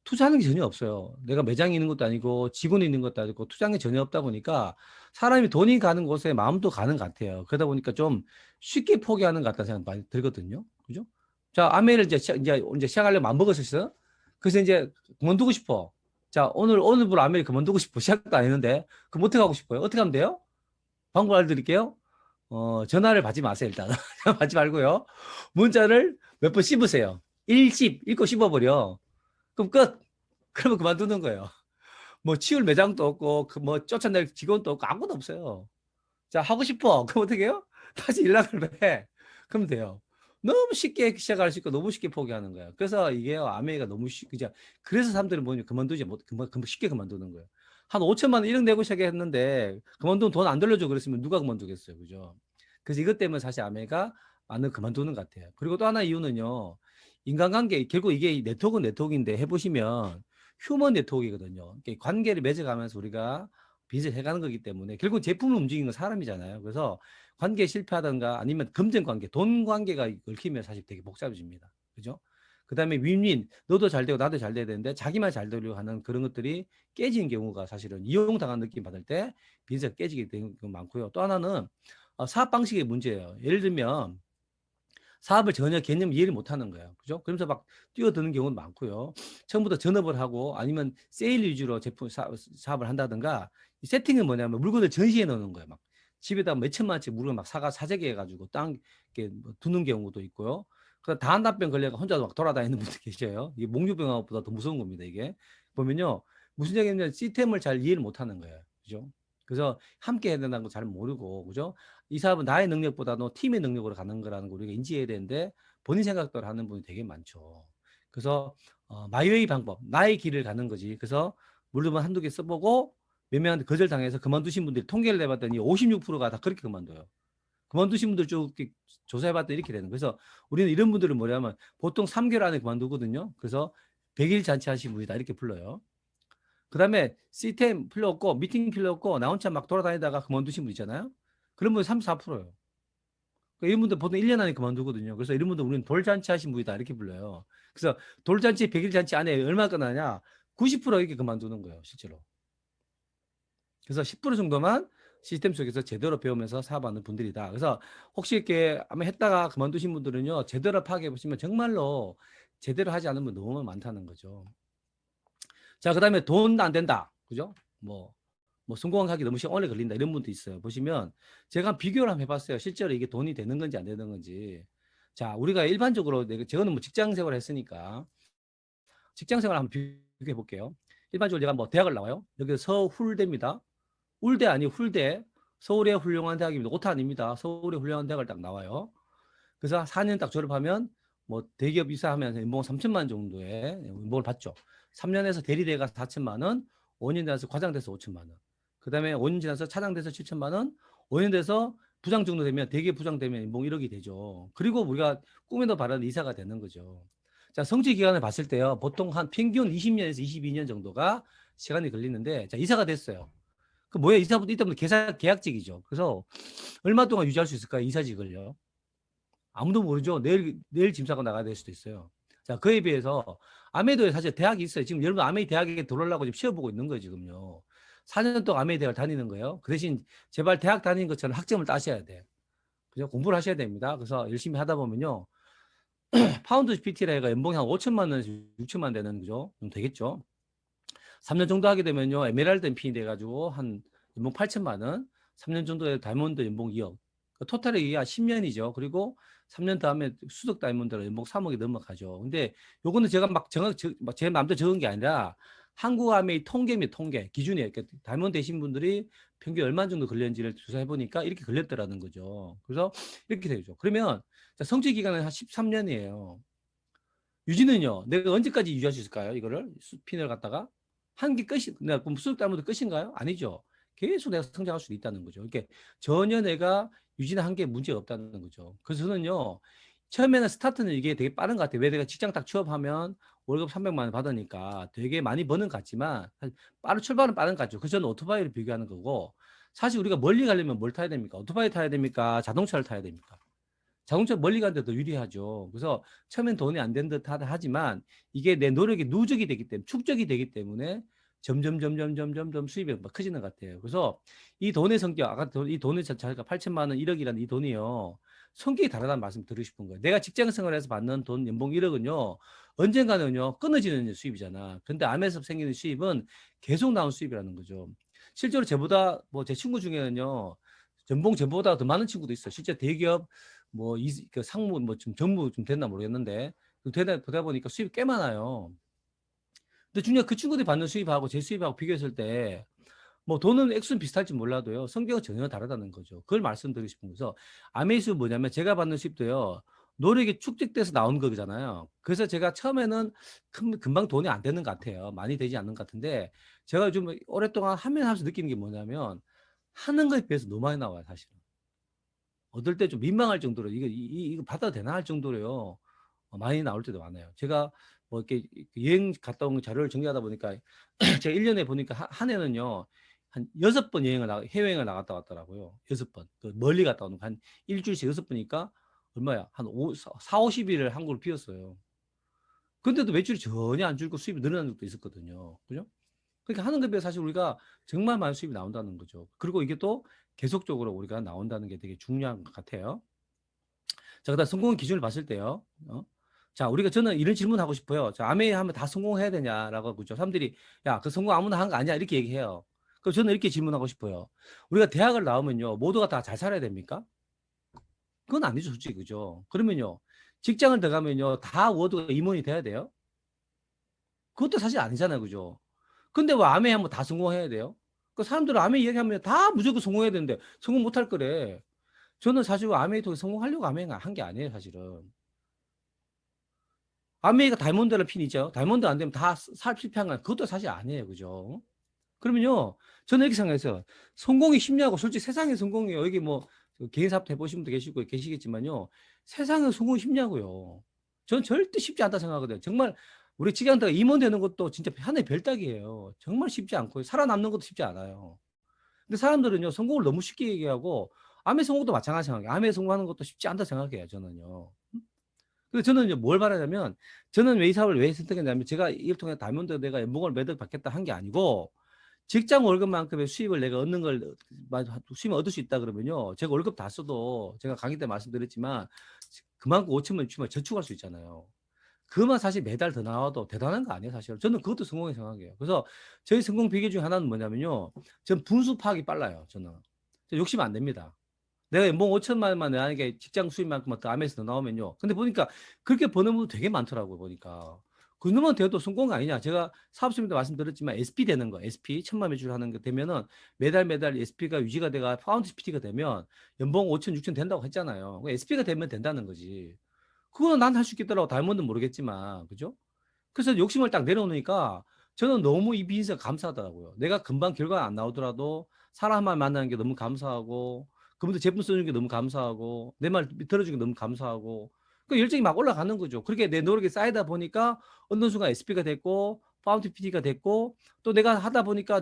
투자하는 게 전혀 없어요. 내가 매장이 있는 것도 아니고 직원이 있는 것도 아니고 투자하는 게 전혀 없다 보니까 사람이 돈이 가는 곳에 마음도 가는 것 같아요. 그러다 보니까 좀 쉽게 포기하는 것 같다는 생각 많이 들거든요. 그죠? 자, 아메를 이제 시작하려면 안 먹었었어. 그래서 이제 그만두고 싶어. 자, 오늘부로 아메를 그만두고 싶어. 시작도 안 했는데. 그럼 어떻게 하고 싶어요? 어떻게 하면 돼요? 방법 알려드릴게요. 전화를 받지 마세요, 일단. 받지 말고요. 문자를 몇 번 씹으세요. 읽고 씹어버려. 그럼 끝. 그러면 그만두는 거예요. 뭐 치울 매장도 없고 뭐 쫓아낼 직원도 없고 아무것도 없어요. 자, 하고 싶어. 그럼 어떻게 해요? 다시 연락을 해. 그러면 돼요. 너무 쉽게 시작할 수 있고 너무 쉽게 포기하는 거예요. 그래서 이게 아메이가 너무 그죠? 그래서 사람들이 뭐냐 그만두지 못 쉽게 그만두는 거예요. 한 5천만 원 1억 내고 시작했는데 그만두면 돈 안 돌려줘 그랬으면 누가 그만두겠어요. 그죠? 그래서 이것 때문에 사실 아메가 많은 그만두는 것 같아요. 그리고 또 하나 이유는요. 인간관계 결국 이게 네트워크는 네트워크인데 해보시면 휴먼 네트워크이거든요. 관계를 맺어가면서 우리가 빚을 해가는 거기 때문에 결국 제품을 움직이는 건 사람이잖아요. 그래서 관계에 실패하던가 아니면 금전 관계, 돈 관계가 얽히면 사실 되게 복잡해집니다. 그죠? 그 다음에 윈윈, 너도 잘 되고 나도 잘 돼야 되는데 자기만 잘 되려고 하는 그런 것들이 깨지는 경우가 사실은 이용당한 느낌 받을 때 빚이 깨지게 되는 경우가 많고요. 또 하나는 사업 방식의 문제예요. 예를 들면 사업을 전혀 개념 이해를 못하는 거예요. 그죠? 그러면서 막 뛰어드는 경우도 많고요. 처음부터 전업을 하고 아니면 세일 위주로 제품 사업을 한다든가 이 세팅은 뭐냐면 물건을 전시해 놓는 거예요. 막 집에다 몇 천만 원짜리 물건 막 사재기 해가지고 땅 이렇게 뭐 두는 경우도 있고요. 그다음 다한답병 걸려가 혼자 막 돌아다니는 분들 계셔요. 이게 몽유병하고보다 더 무서운 겁니다. 이게 보면요 무슨 얘기냐면 시스템을 잘 이해를 못하는 거예요. 그죠? 그래서 함께 해야 된다는 거 잘 모르고 그죠? 이 사업은 나의 능력보다도 팀의 능력으로 가는 거라는 걸 우리가 인지해야 되는데 본인 생각대로 하는 분이 되게 많죠. 그래서 마이웨이 방법, 나의 길을 가는 거지. 그래서 물론 한두 개 써보고 몇 명한테 거절당해서 그만두신 분들이 통계를 내봤더니 56%가 다 그렇게 그만둬요. 그만두신 분들 쭉 조사해봤더니 이렇게 되는 거예요. 그래서 우리는 이런 분들은 뭐냐면 보통 3개월 안에 그만두거든요. 그래서 100일 잔치 하신 분이다 이렇게 불러요. 그 다음에 시스템 필요 없고 미팅 필요 없고 나 혼자 막 돌아다니다가 그만두신 분 있잖아요. 그런 분이 34%예요. 그러니까 이런 분들 보통 1년 안에 그만두거든요. 그래서 이런 분들 우리는 돌잔치 하신 분이다 이렇게 불러요. 그래서 돌잔치 100일 잔치 안에 얼마 끝나냐? 90% 이렇게 그만두는 거예요. 실제로. 그래서 10% 정도만 시스템 속에서 제대로 배우면서 사업하는 분들이다. 그래서 혹시 이렇게 아마 했다가 그만두신 분들은요. 제대로 파악해 보시면 정말로 제대로 하지 않은 분 너무 많다는 거죠. 자, 그 다음에 돈 안 된다. 그죠? 뭐 성공하기 너무 오래 걸린다. 이런 분도 있어요. 보시면 제가 비교를 한번 해봤어요. 실제로 이게 돈이 되는 건지 안 되는 건지. 자, 우리가 일반적으로 저는 뭐 직장 생활을 했으니까 직장 생활 한번 비교해 볼게요. 일반적으로 제가 뭐 대학을 나와요. 여기 서울대입니다. 울대 아니 훌대. 서울의 훌륭한 대학입니다. 오타 아닙니다. 서울의 훌륭한 대학을 딱 나와요. 그래서 4년 딱 졸업하면 뭐 대기업 입사하면서 연봉 3천만 원 정도의 연봉을 받죠. 3년에서 대리대가 4천만 원, 5년 돼서 과장 돼서 5천만 원. 그다음에 5년 지나서 차장 돼서 7천만 원, 5년 돼서 부장 정도 되면 대기업 부장 되면 연봉 1억이 되죠. 그리고 우리가 꿈에도 바라는 이사가 되는 거죠. 자, 성취 기간을 봤을 때요. 보통 한 평균 20년에서 22년 정도가 시간이 걸리는데, 자, 이사가 됐어요. 그 뭐야, 이사부터 이때부터 계약직이죠. 그래서 얼마 동안 유지할 수 있을까요? 이사직을요. 아무도 모르죠. 내일 짐 싸고 나가야 될 수도 있어요. 자, 그에 비해서 아메이도에 사실 대학이 있어요. 지금 여러분 아메이 대학에 들어오려고 지금 시험 보고 있는 거예요, 지금요. 4년 동안 아메이 대학을 다니는 거예요. 그 대신 제발 대학 다니는 것처럼 학점을 따셔야 돼. 그죠? 공부를 하셔야 됩니다. 그래서 열심히 하다 보면요. 파운드 PT라 해가 연봉이 한 5천만 원에서 6천만 되는 거죠. 좀 되겠죠. 3년 정도 하게 되면요. 에메랄드 MP 돼가지고 한 연봉 8천만 원, 3년 정도에 다이몬드 연봉 2억. 토탈이 이게 한 10년이죠. 그리고 3년 다음에 수석 다이몬드로 연봉 3억이 넘어가죠. 근데 요거는 제가 막 제 마음대로 적은 게 아니라 한국암의 통계입니다. 통계. 기준이에요. 그러니까 다이몬드 되신 분들이 평균 얼마 정도 걸렸는지를 조사해 보니까 이렇게 걸렸더라는 거죠. 그래서 이렇게 되죠. 그러면 성취 기간은 한 13년이에요. 유지는요. 내가 언제까지 유지할 수 있을까요? 이거를 핀을 갖다가 한 게 끝이 내가 그럼 수석 다이몬드 끝인가요? 아니죠. 계속 내가 성장할 수도 있다는 거죠. 이렇게 전혀 내가 유지는 한 게 문제가 없다는 거죠. 그래서 저는요. 처음에는 스타트는 이게 되게 빠른 것 같아요. 왜 내가 직장 딱 취업하면 월급 300만 원 받으니까 되게 많이 버는 것 같지만 출발은 빠른 것 같죠. 그래서 저는 오토바이를 비교하는 거고 사실 우리가 멀리 가려면 뭘 타야 됩니까? 오토바이 타야 됩니까? 자동차를 타야 됩니까? 자동차 멀리 가는데 더 유리하죠. 그래서 처음엔 돈이 안 된 듯 하지만 이게 내 노력이 누적이 되기 때문에 축적이 되기 때문에 점점 수입이 막 커지는 것 같아요. 그래서 이 돈의 성격, 아까 이 돈의 자체가 8천만 원, 1억이라는 이 돈이요. 성격이 다르다는 말씀 드리고 싶은 거예요. 내가 직장 생활에서 받는 돈 연봉 1억은요. 언젠가는요. 끊어지는 수입이잖아. 근데 암에서 생기는 수입은 계속 나온 수입이라는 거죠. 실제로 저보다 뭐 제 친구 중에는요. 연봉 저보다 더 많은 친구도 있어요. 실제 대기업 그 상무 좀 전무 좀 됐나 모르겠는데 되다 보니까 수입이 꽤 많아요. 근데 중요한 그 친구들이 받는 수입하고 제 수입하고 비교했을 때 뭐 돈은 액수는 비슷할지 몰라도요. 성격은 전혀 다르다는 거죠. 그걸 말씀드리고 싶은 거죠. 아메이스 뭐냐면 제가 받는 수입도요. 노력이 축적돼서 나온 거잖아요. 그래서 제가 처음에는 금방 돈이 안 되는 것 같아요. 많이 되지 않는 것 같은데 제가 좀 오랫동안 하면서 느끼는 게 뭐냐면 하는 거에 비해서 너무 많이 나와요, 사실은. 얻을 때 좀 민망할 정도로 이거 받아도 되나 할 정도로요. 많이 나올 때도 많아요. 제가 뭐 이렇게 여행 갔다 온 자료를 정리하다 보니까 제가 1년에 보니까 한 해는요. 한 6번 해외여행을 나갔다 왔더라고요. 6번. 그 멀리 갔다 오는 거 한 일주일씩 6번이니까 얼마야? 한 4, 50일을 한국을 비웠어요. 근데도 매출이 전혀 안 줄고 수입이 늘어난 적도 있었거든요. 그죠? 그러니까 하는 것에 비해 사실 우리가 정말 많은 수입이 나온다는 거죠. 그리고 이게 또 계속적으로 우리가 나온다는 게 되게 중요한 것 같아요. 자, 그다음 성공의 기준을 봤을 때요. 자, 저는 이런 질문하고 싶어요. 자, 아메이 하면 다 성공해야 되냐라고 그죠. 사람들이 야, 그 성공 아무나 하는 거 아니야 이렇게 얘기해요. 그럼 저는 이렇게 질문하고 싶어요. 우리가 대학을 나오면요, 모두가 다 잘 살아야 됩니까? 그건 아니죠, 솔직히 그죠. 그러면요, 직장을 들어가면요, 다 모두가 임원이 돼야 돼요? 그것도 사실 아니잖아요, 그죠. 근데 왜 아메이 하면 다 성공해야 돼요? 그 사람들은 아메이 얘기하면 다 무조건 성공해야 되는데 성공 못할 거래. 저는 사실 아메이 통해 성공하려고 아메이 한 게 아니에요, 사실은. 아메이가 다이몬드라는 핀이 있죠. 다이몬드 안 되면 다 실패한 건 그것도 사실 아니에요. 그죠? 그러면요. 저는 이렇게 생각했어요. 성공이 쉽냐고. 솔직히 세상에 성공이요. 여기 뭐 개인 사업 해보신 분도 계시고 계시겠지만요. 세상에 성공이 쉽냐고요. 저는 절대 쉽지 않다 생각하거든요. 정말 우리 직장인들 임원 되는 것도 진짜 하늘의 별따기예요. 정말 쉽지 않고 살아남는 것도 쉽지 않아요. 근데 사람들은요. 성공을 너무 쉽게 얘기하고 암의 성공도 마찬가지 생각해요. 암의 성공하는 것도 쉽지 않다 생각해요. 저는요. 그래서 저는 이제 뭘 바라냐면 저는 왜 이 사업을 왜 선택했냐면 제가 이걸 통해 다이몬드 내가 연봉을 매달 받겠다 한 게 아니고 직장 월급만큼의 수입을 내가 얻는 걸 수입을 얻을 수 있다 그러면요. 제가 월급 다 써도 제가 강의 때 말씀드렸지만 그만큼 5천만 주면 저축할 수 있잖아요. 그만 사실 매달 더 나와도 대단한 거 아니에요, 사실. 저는 그것도 성공의 생각이에요. 그래서 저희 성공 비결 중에 하나는 뭐냐면요. 전 분수 파악이 빨라요, 저는. 욕심 안 냅니다. 내가 연봉 5천만 원만 내게 직장 수입만큼 더 암에서 더 나오면요. 근데 보니까 그렇게 버는 분도 되게 많더라고요, 보니까. 그 놈은 돼도 성공 아니냐. 제가 사업팀에도 말씀드렸지만 SP 되는 거, SP 천만 매출 하는 거 되면은 매달 SP가 유지가 돼가 파운드 PT가 되면 연봉 5천, 6천 된다고 했잖아요. SP가 되면 된다는 거지. 그거는 난 할 수 있겠더라고. 다이몬드는 모르겠지만. 그죠? 그래서 욕심을 딱 내려놓으니까 저는 너무 이 비즈니스가 감사하더라고요. 내가 금방 결과가 안 나오더라도 사람만 만나는 게 너무 감사하고 그분들 제품 써주는 게 너무 감사하고 내 말 들어주는 게 너무 감사하고 그 열정이 막 올라가는 거죠. 그렇게 내 노력이 쌓이다 보니까 어느 순간 SP가 됐고 파운드 PD가 됐고 또 내가 하다 보니까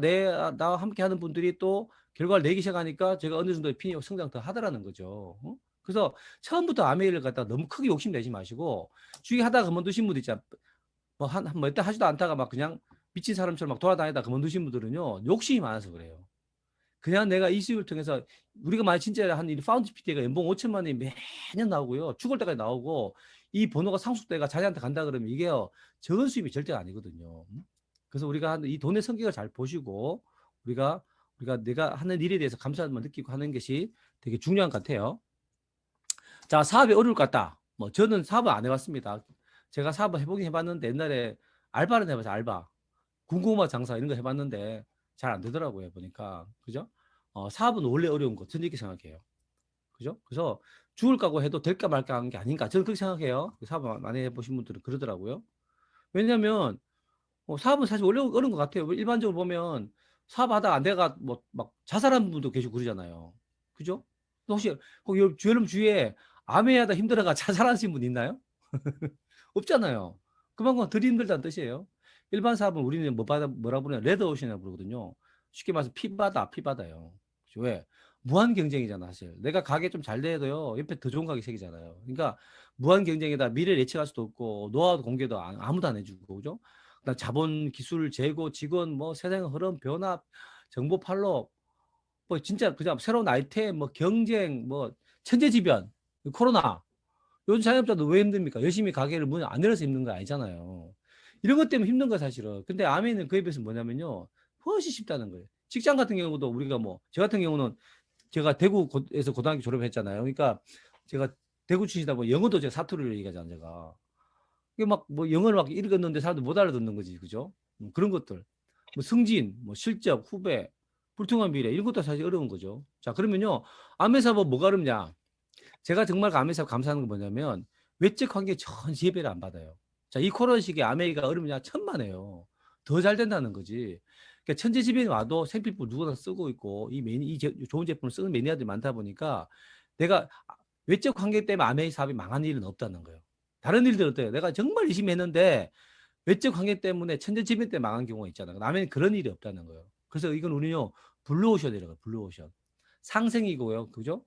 나와 함께 하는 분들이 또 결과를 내기 시작하니까 제가 어느 정도 PD가 성장 더 하더라는 거죠. 그래서 처음부터 아메이를 갖다 너무 크게 욕심내지 마시고 주위 하다가 그만두신 분들 있잖아. 뭐 일단 하지도 않다가 막 그냥 미친 사람처럼 막 돌아다니다 그만두신 분들은요 욕심이 많아서 그래요. 그냥 내가 이 수입을 통해서 우리가 만약 진짜 한 파운드 PD가 연봉 5천만 원이 매년 나오고요. 죽을 때까지 나오고 이 번호가 상속돼가 자기한테 간다 그러면 이게요. 적은 수입이 절대 아니거든요. 그래서 우리가 이 돈의 성격을 잘 보시고 우리가 내가 하는 일에 대해서 감사함을 느끼고 하는 것이 되게 중요한 것 같아요. 자, 사업이 어려울 것 같다. 뭐 저는 사업을 안 해봤습니다. 제가 사업을 해보긴 해봤는데 옛날에 알바는 해봤어요. 알바. 군고구마 장사 이런 거 해봤는데 잘 안 되더라고요. 보니까. 그죠? 사업은 원래 어려운 거. 저는 이렇게 생각해요. 그죠? 그래서 죽을 각오 해도 될까 말까 하는 게 아닌가. 저는 그렇게 생각해요. 사업 많이 해보신 분들은 그러더라고요. 왜냐면 사업은 사실 원래 어려운 것 같아요. 일반적으로 보면 사업하다가 안 돼가 뭐 막 자살하는 분도 계시고 그러잖아요. 그죠? 혹시 여러분 주위에 암해하다 힘들어가 자살하신 분 있나요? 없잖아요. 그만큼 덜 힘들다는 뜻이에요. 일반 사업은 우리는 뭐라 부르냐 레드오션이라고 부르거든요. 쉽게 말해서 피바다요. 왜? 무한 경쟁이잖아 사실. 내가 가게 좀 잘 돼도요 옆에 더 좋은 가게 생기잖아요. 그러니까 무한 경쟁에다 미래를 예측할 수도 없고 노하우 공개도 아무도 안 해주고 그죠? 그다음 자본, 기술, 재고, 직원, 뭐 세상의 흐름, 변화, 정보 팔로 뭐 진짜 그냥 새로운 아이템, 뭐 경쟁, 뭐 천재지변, 코로나 요즘 자영업자도 왜 힘듭니까? 열심히 가게를 문 안 열어서 힘든 거 아니잖아요. 이런 것 때문에 힘든 거 사실은. 근데 아메는 그에 비해서 뭐냐면요. 훨씬 쉽다는 거예요. 직장 같은 경우도 우리가 뭐, 저 같은 경우는 제가 대구에서 고등학교 졸업했잖아요. 그러니까 제가 대구 출신이다 보니 영어도 제가 사투리를 얘기하잖아요. 제가. 이게 막 뭐 영어를 막 읽었는데 사람들 못 알아듣는 거지. 그죠? 그런 것들. 뭐 승진, 뭐 실적, 후배, 불투명한 미래 이런 것도 사실 어려운 거죠. 자, 그러면요. 아메 사업 뭐가 어렵냐? 제가 정말 아메리카 감사하는 건 뭐냐면 외적 관계 전 지배를 안 받아요. 자, 이 코로나 시기에 아메리카가 어려우냐 천만에요. 더 잘 된다는 거지. 그러니까 천재지변이 와도 생필품 누구나 쓰고 있고 좋은 제품을 쓰는 매니아들이 많다 보니까 내가 외적 관계 때문에 아메이 사업이 망한 일은 없다는 거예요. 다른 일들 어때요? 내가 정말 열심히 했는데 외적 관계 때문에 천재지변 때문에 망한 경우가 있잖아요. 남에는 그런 일이 없다는 거예요. 그래서 이건 우리는요 블루오션이라고 해요. 블루오션. 상생이고요. 그죠?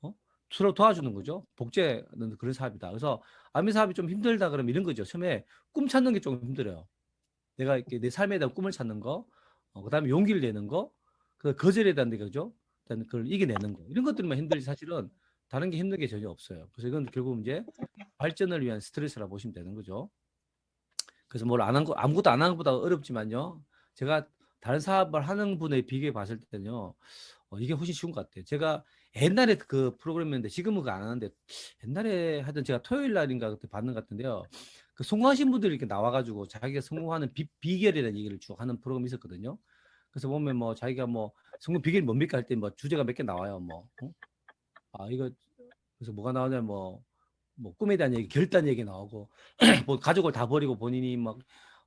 어? 서로 도와주는 거죠. 복제는 그런 사업이다. 그래서 아미 사업이 좀 힘들다 그러면 이런 거죠. 처음에 꿈 찾는 게 좀 힘들어요. 내가 이렇게 내 삶에 대한 꿈을 찾는 거, 그다음에 용기를 내는 거, 그 거절에 대한 데 그죠? 그다음에 그걸 이겨내는 거. 이런 것들만 힘들지 사실은 다른 게 힘든 게 전혀 없어요. 그래서 이건 결국 이제 발전을 위한 스트레스라 보시면 되는 거죠. 그래서 뭘 안 한 거, 아무것도 안 하는 것보다 어렵지만요. 제가 다른 사업을 하는 분에 비교해 봤을 때는요. 이게 훨씬 쉬운 것 같아요. 제가 옛날에 그 프로그램이었는데 지금은 그거 안 하는데 옛날에 하던 제가 토요일 날인가 그때 받는 것 같은데요. 그 성공하신 분들이 이렇게 나와가지고 자기가 성공하는 비결이라는 얘기를 쭉 하는 프로그램이 있었거든요. 그래서 보면 뭐 자기가 뭐 성공 비결이 뭡니까 할 때 뭐 주제가 몇 개 나와요. 뭐, 이거 그래서 뭐가 나오냐 뭐 꿈에 대한 얘기, 결단 얘기 나오고 뭐 가족을 다 버리고 본인이 막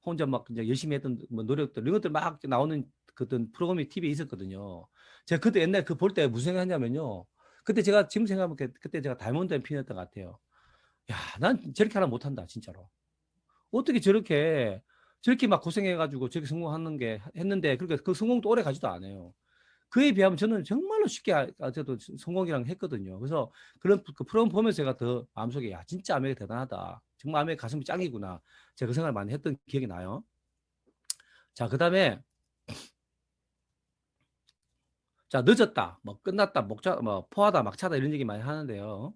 혼자 막 이제 열심히 했던 뭐 노력들 이런 것들 막 나오는 그떤 프로그램이 TV에 있었거든요. 제가 그때 옛날 그 볼 때 무슨 생각했냐면요. 그때 제가 지금 생각하면 그때 제가 다이몬드 앤 핀이었던 것 같아요. 야, 난 저렇게 하나 못한다 진짜로. 어떻게 저렇게 막 고생해가지고 저렇게 성공하는 게 했는데 그러니까 그 성공도 오래 가지도 않아요. 그에 비하면 저는 정말로 쉽게 저도 성공이랑 했거든요. 그래서 그런 그 프로그램 보면서 제가 더 마음속에 야 진짜 아메리카 대단하다. 정말 아메리카 가슴이 짱이구나. 제가 그 생각을 많이 했던 기억이 나요. 자, 그다음에 자 늦었다, 뭐 끝났다, 뭐 포하다, 막차다 이런 얘기 많이 하는데요.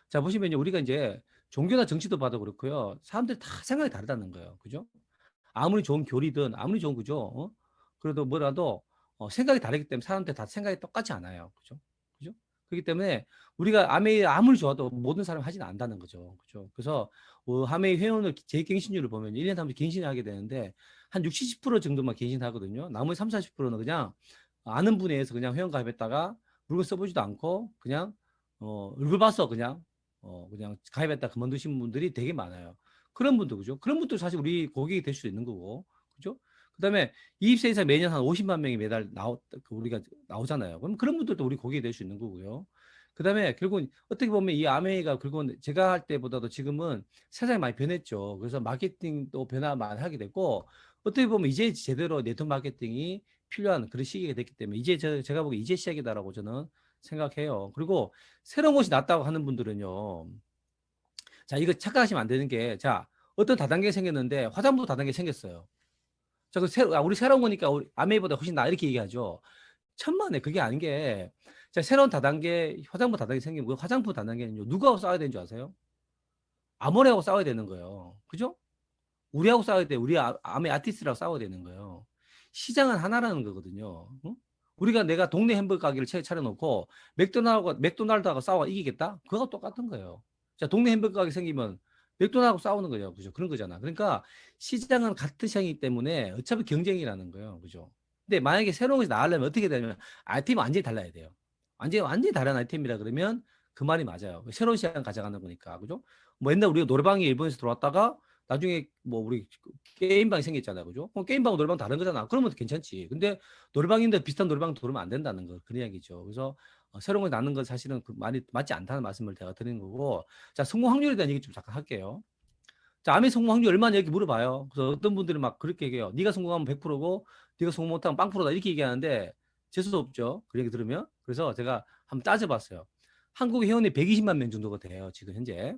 자 보시면 우리가 이제 종교나 정치도 봐도 그렇고요. 사람들이 다 생각이 다르다는 거예요. 그죠? 아무리 좋은 교리든 아무리 좋은 그죠? 그래도 뭐라도 생각이 다르기 때문에 사람들 다 생각이 똑같지 않아요. 그죠? 그죠? 그렇기 때문에 우리가 아무리 좋아도 모든 사람이 하지는 않는다는 거죠. 그죠? 그래서 아메이 회원을 제 갱신율을 보면 1년에 한 번 갱신을 하게 되는데 한 60, 70% 정도만 갱신하거든요. 나머지 3, 40%는 그냥 아는 분에 의해서 그냥 회원 가입했다가 물건 써보지도 않고 그냥 얼굴 봐서 그냥 가입했다 그만두신 분들이 되게 많아요. 그런 분들 그죠? 그런 분들 사실 우리 고객이 될 수도 있는 거고 그죠? 그다음에 이입세 이상 매년 한 50만 명이 매달 우리가 나오잖아요. 그럼 그런 분들도 우리 고객이 될 수 있는 거고요. 그다음에 결국은 어떻게 보면 이 아메이가 결국은 제가 할 때보다도 지금은 세상이 많이 변했죠. 그래서 마케팅도 변화 많이 하게 됐고 어떻게 보면 이제 제대로 네트워크 마케팅이 필요한 그런 시기가 됐기 때문에 이제 제가 보기에 이제 시작이다라고 저는 생각해요. 그리고 새로운 것이 낫다고 하는 분들은요. 자, 이거 착각하시면 안 되는 게, 자, 어떤 다단계 생겼는데 화장품 다단계 생겼어요. 자, 우리 새로운 거니까 우리 아메이보다 훨씬 나 이렇게 얘기하죠. 천만에 그게 아닌 게, 자, 새로운 다단계, 화장품 다단계 생기면 그 화장품 다단계는요, 누구하고 싸워야 되는 줄 아세요? 아모레하고 싸워야 되는 거예요. 그죠? 우리하고 싸워야 돼. 우리 아메 아티스트라고 싸워야 되는 거예요. 시장은 하나라는 거거든요. 응? 내가 동네 햄버거 가게를 차려놓고 맥도날드하고 싸워 이기겠다? 그거가 똑같은 거예요. 자, 동네 햄버거 가게 생기면 맥도날드하고 싸우는 거죠. 그죠? 그런 거잖아. 그러니까 시장은 같은 시장이기 때문에 어차피 경쟁이라는 거예요. 그죠? 근데 만약에 새로운 것이 나오려면 어떻게 되냐면 아이템이 완전히 달라야 돼요. 완전히 다른 아이템이라 그러면 그 말이 맞아요. 새로운 시장 가져가는 거니까. 그죠? 뭐 옛날 우리가 노래방이 일본에서 들어왔다가 나중에 뭐 우리 게임방이 생겼잖아요. 그죠? 게임방하고 노래방 다른 거잖아. 그러면 괜찮지. 근데 노래방인데 비슷한 노래방 들어오면 안 된다는 거. 그런 이야기죠. 그래서 새로운 거 낳는 건 사실은 많이 맞지 않다는 말씀을 제가 드리는 거고. 자, 성공 확률에 대한 얘기 좀 잠깐 할게요. 자, 암의 성공 확률 얼마나 이렇게 물어봐요. 그래서 어떤 분들은 막 그렇게 얘기해요. 네가 성공하면 100%고 네가 성공 못하면 0%다 이렇게 얘기하는데 재수도 없죠. 그 얘기 들으면. 그래서 제가 한번 따져봤어요. 한국 회원이 120만 명 정도가 돼요. 지금 현재.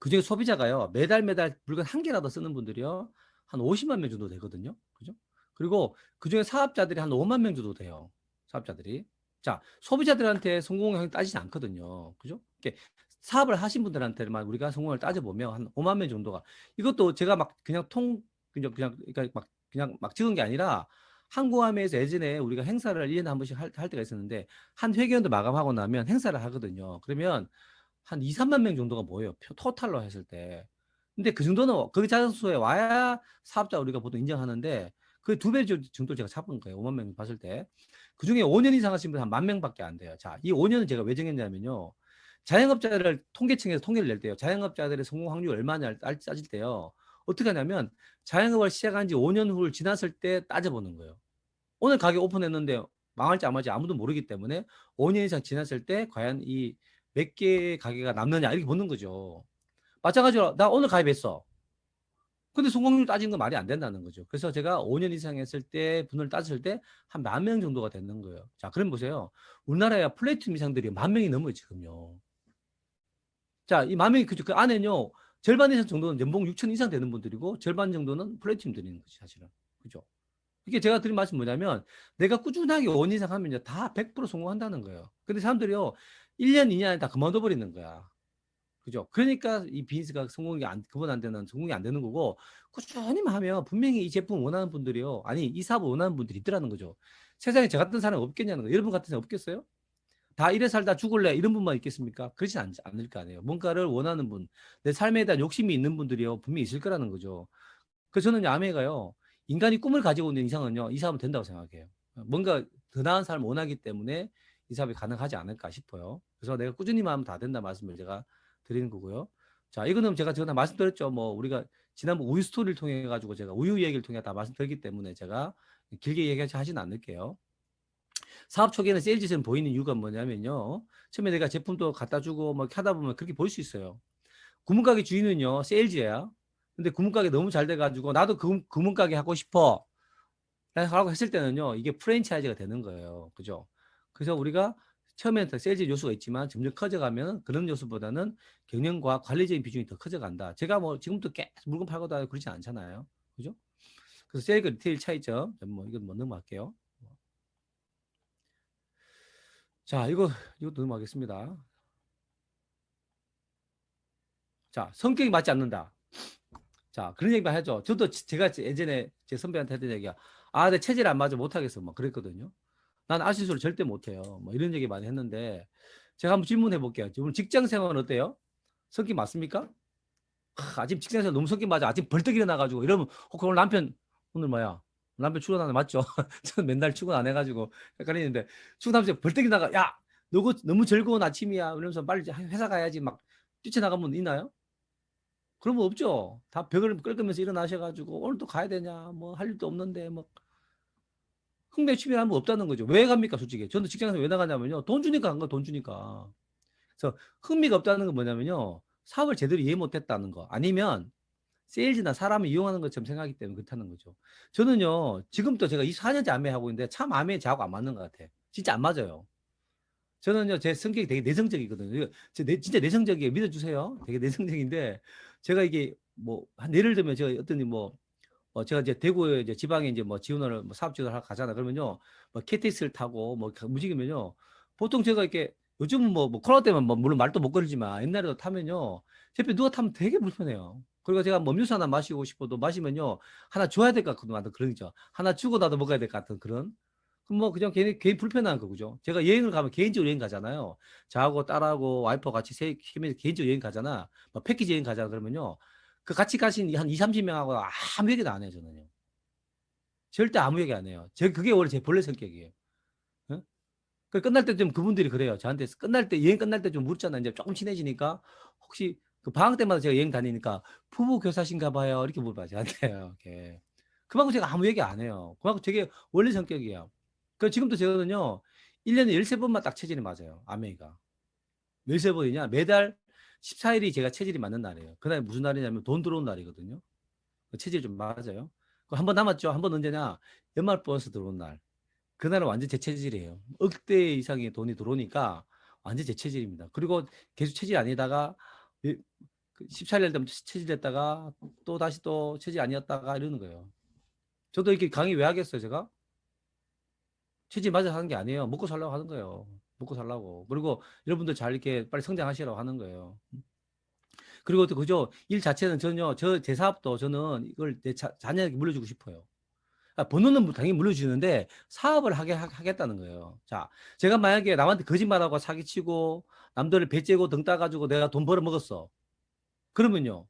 그중에 소비자가요, 매달 물건 한 개라도 쓰는 분들이요, 한 50만 명 정도 되거든요. 그죠? 그리고 그중에 사업자들이 한 5만 명 정도 돼요. 사업자들이. 자, 소비자들한테 성공을 따지지 않거든요. 그죠? 이렇게 사업을 하신 분들한테만 우리가 성공을 따져보면 한 5만 명 정도가, 이것도 제가 막 그러니까 그냥 막 찍은 게 아니라 한국암에서 예전에 우리가 행사를 1년에 한 번씩 할 때가 있었는데, 한 회견도 마감하고 나면 행사를 하거든요. 그러면 한 2, 3만 명 정도가 모여요. 토탈로 했을 때. 근데 그 정도는, 그 자소서에 와야 사업자 우리가 보통 인정하는데, 그 2배 정도 제가 잡은 거예요. 5만 명 봤을 때. 그 중에 5년 이상 하신 분 한 10,000명밖에 안 돼요. 자, 이 5년은 제가 왜 정했냐면요. 자영업자를 통계청에서 통계를 낼 때요. 자영업자들의 성공 확률이 얼마냐 따질 때요. 어떻게 하냐면, 자영업을 시작한 지 5년 후를 지났을 때 따져보는 거예요. 오늘 가게 오픈했는데 망할지 안 망할지 아무도 모르기 때문에 5년 이상 지났을 때 과연 이 몇 개의 가게가 남느냐 이렇게 보는 거죠. 마찬가지로 나 오늘 가입했어. 근데 성공률 따지는 건 말이 안 된다는 거죠. 그래서 제가 5년 이상 했을 때 분을 따졌을 때 한 10,000명 정도가 되는 거예요. 자, 그럼 보세요. 우리나라에 플래티넘 이상들이 10,000명이 넘어요, 지금요. 자, 이 10,000명이 그 안에는요. 절반 이상 정도는 연봉 6천 이상 되는 분들이고 절반 정도는 플래티넘들인 거지, 사실은. 그죠? 이게 제가 드린 말씀 뭐냐면 내가 꾸준하게 5년 이상 하면요. 다 100% 성공한다는 거예요. 근데 사람들이요. 1년, 2년 안에 다 그만둬 버리는 거야. 그죠? 그러니까 이 비즈니스가 그분 안 되는, 성공이 안 되는 거고, 꾸준히만 하면 분명히 이 제품 원하는 분들이요. 아니, 이 사업을 원하는 분들이 있더라는 거죠. 세상에 저 같은 사람이 없겠냐는 거예요. 여러분 같은 사람 없겠어요? 다 이래 살다 죽을래 이런 분만 있겠습니까? 그렇지 않을 거 아니에요. 뭔가를 원하는 분, 내 삶에 대한 욕심이 있는 분들이요. 분명히 있을 거라는 거죠. 그래서 저는 아메가요. 인간이 꿈을 가지고 있는 이상은요. 이 사업은 된다고 생각해요. 뭔가 더 나은 삶을 원하기 때문에 이 사업이 가능하지 않을까 싶어요. 그래서 내가 꾸준히만 하면 다 된다 말씀을 제가 드리는 거고요. 자, 이거는 제가 전에 말씀드렸죠. 뭐 우리가 지난번 우유 스토리를 통해 가지고 제가 우유 얘기를 통해 다 말씀드렸기 때문에 제가 길게 얘기하지는 않을게요. 사업 초기에는 세일즈는 보이는 이유가 뭐냐면요. 처음에 내가 제품도 갖다 주고 뭐 하다 보면 그렇게 보일 수 있어요. 구문가게 주인은요, 세일즈야. 근데 구문가게 너무 잘 돼가지고 나도 구문가게 하고 싶어 라고 했을 때는요, 이게 프랜차이즈가 되는 거예요. 그죠? 그래서 우리가 처음에는 세일즈 요소가 있지만 점점 커져가면 그런 요소보다는 경영과 관리적인 비중이 더 커져간다. 제가 뭐 지금부터 계속 물건 팔고 다니고 그러지 않잖아요. 그죠? 그래서 세일과 리테일 차이점, 뭐 이건 뭐 넘어갈게요. 자, 이것도 넘어가겠습니다. 자, 성격이 맞지 않는다. 자, 그런 얘기만 하죠. 저도 제가 예전에 제 선배한테 했던 얘기가, 아, 내 체질 안 맞아 못하겠어. 막 그랬거든요. 난 아시수를 절대 못해요. 뭐 이런 얘기 많이 했는데, 제가 한번 질문해 볼게요. 오늘 직장 생활은 어때요? 성격 맞습니까? 아침 직장에서 너무 성격 맞아. 아침 벌떡 일어나가지고 이러면, 오늘 남편, 오늘 뭐야? 남편 출근하는 맞죠? 저는 맨날 출근 안 해가지고 헷갈리는데, 출근하면서 벌떡 일어나가, 야, 너무 즐거운 아침이야. 이러면서 빨리 회사 가야지 막 뛰쳐나간 분 있나요? 그런 거 없죠. 다 벽을 긁으면서 일어나셔가지고 오늘 또 가야 되냐, 뭐 할 일도 없는데 뭐 흥미 취미라는 거 없다는 거죠. 왜 갑니까, 솔직히? 저는 직장에서 왜 나가냐면요, 돈 주니까 간 거, 돈 주니까. 그래서 흥미가 없다는 건 뭐냐면요, 사업을 제대로 이해 못했다는 거, 아니면 세일즈나 사람을 이용하는 것처럼 생각하기 때문에 그렇다는 거죠. 저는요, 지금도 제가 24년째 아메하고 있는데 참 아메 저하고 안 맞는 것 같아. 진짜 안 맞아요. 저는요, 제 성격이 되게 내성적이거든요. 진짜 내성적이에요. 믿어주세요. 되게 내성적인데, 제가 이게 뭐, 한 예를 들면 제가 어떤 뭐, 제가 이제 대구에 이제 지방에 이제 뭐 지원을 뭐 사업 지원을 하러 가잖아. 그러면요, 뭐 KTX를 타고 뭐 움직이면요, 보통 제가 이렇게 요즘은 뭐 코로나 때문에 뭐 물론 말도 못 걸지만 옛날에도 타면요, 제 옆에 누가 타면 되게 불편해요. 그리고 제가 뭐 음료수 하나 마시고 싶어도 마시면요, 하나 줘야 될 것 같은 그런 거죠. 하나 주고 나도 먹어야 될 것 같은 그런. 그럼 뭐 그냥 개인 불편한 거죠. 제가 여행을 가면 개인적으로 여행 가잖아요. 저하고 딸하고 와이프 같이 세 개인적으로 여행 가잖아. 뭐 패키지 여행 가잖아. 그러면요, 그 같이 가신 한 2, 30명하고 아무 얘기도 안 해요, 저는요. 절대 아무 얘기 안 해요. 그게 원래 제 본래 성격이에요. 어? 그 끝날 때 좀 그분들이 그래요. 저한테 끝날 때, 여행 끝날 때 좀 묻잖아. 이제 조금 친해지니까 혹시 그 방학 때마다 제가 여행 다니니까 부부 교사신가 봐요. 이렇게 물어봐요, 저한테요. 이렇게. 그만큼 제가 아무 얘기 안 해요. 그만큼 되게 원래 성격이에요. 그 지금도 저는요, 1년에 13번만 딱 체질이 맞아요. 아메이가. 13번이냐? 매달 14일이 제가 체질이 맞는 날이에요. 그날 무슨 날이냐면 돈 들어온 날이거든요. 체질이 좀 맞아요. 한 번 남았죠. 한 번 언제냐? 연말 보너스 들어온 날. 그날은 완전 제 체질이에요. 억대 이상의 돈이 들어오니까 완전 제 체질입니다. 그리고 계속 체질 아니다가 14일 되면 체질됐다가 또 다시 또 체질 아니었다가 이러는 거예요. 저도 이렇게 강의 왜 하겠어요, 제가? 체질 맞아 하는 게 아니에요. 먹고 살라고 하는 거예요. 먹고 살라고. 그리고 여러분들 잘 이렇게 빨리 성장하시라고 하는 거예요. 그리고 또 그죠? 일 자체는 전혀 제 사업도 저는 이걸 내 자녀에게 물려주고 싶어요. 번호는 당연히 물려주는데 사업을 하겠다는 거예요. 자, 제가 만약에 남한테 거짓말하고 사기치고 남들을 배째고 등 따가지고 내가 돈 벌어 먹었어. 그러면요.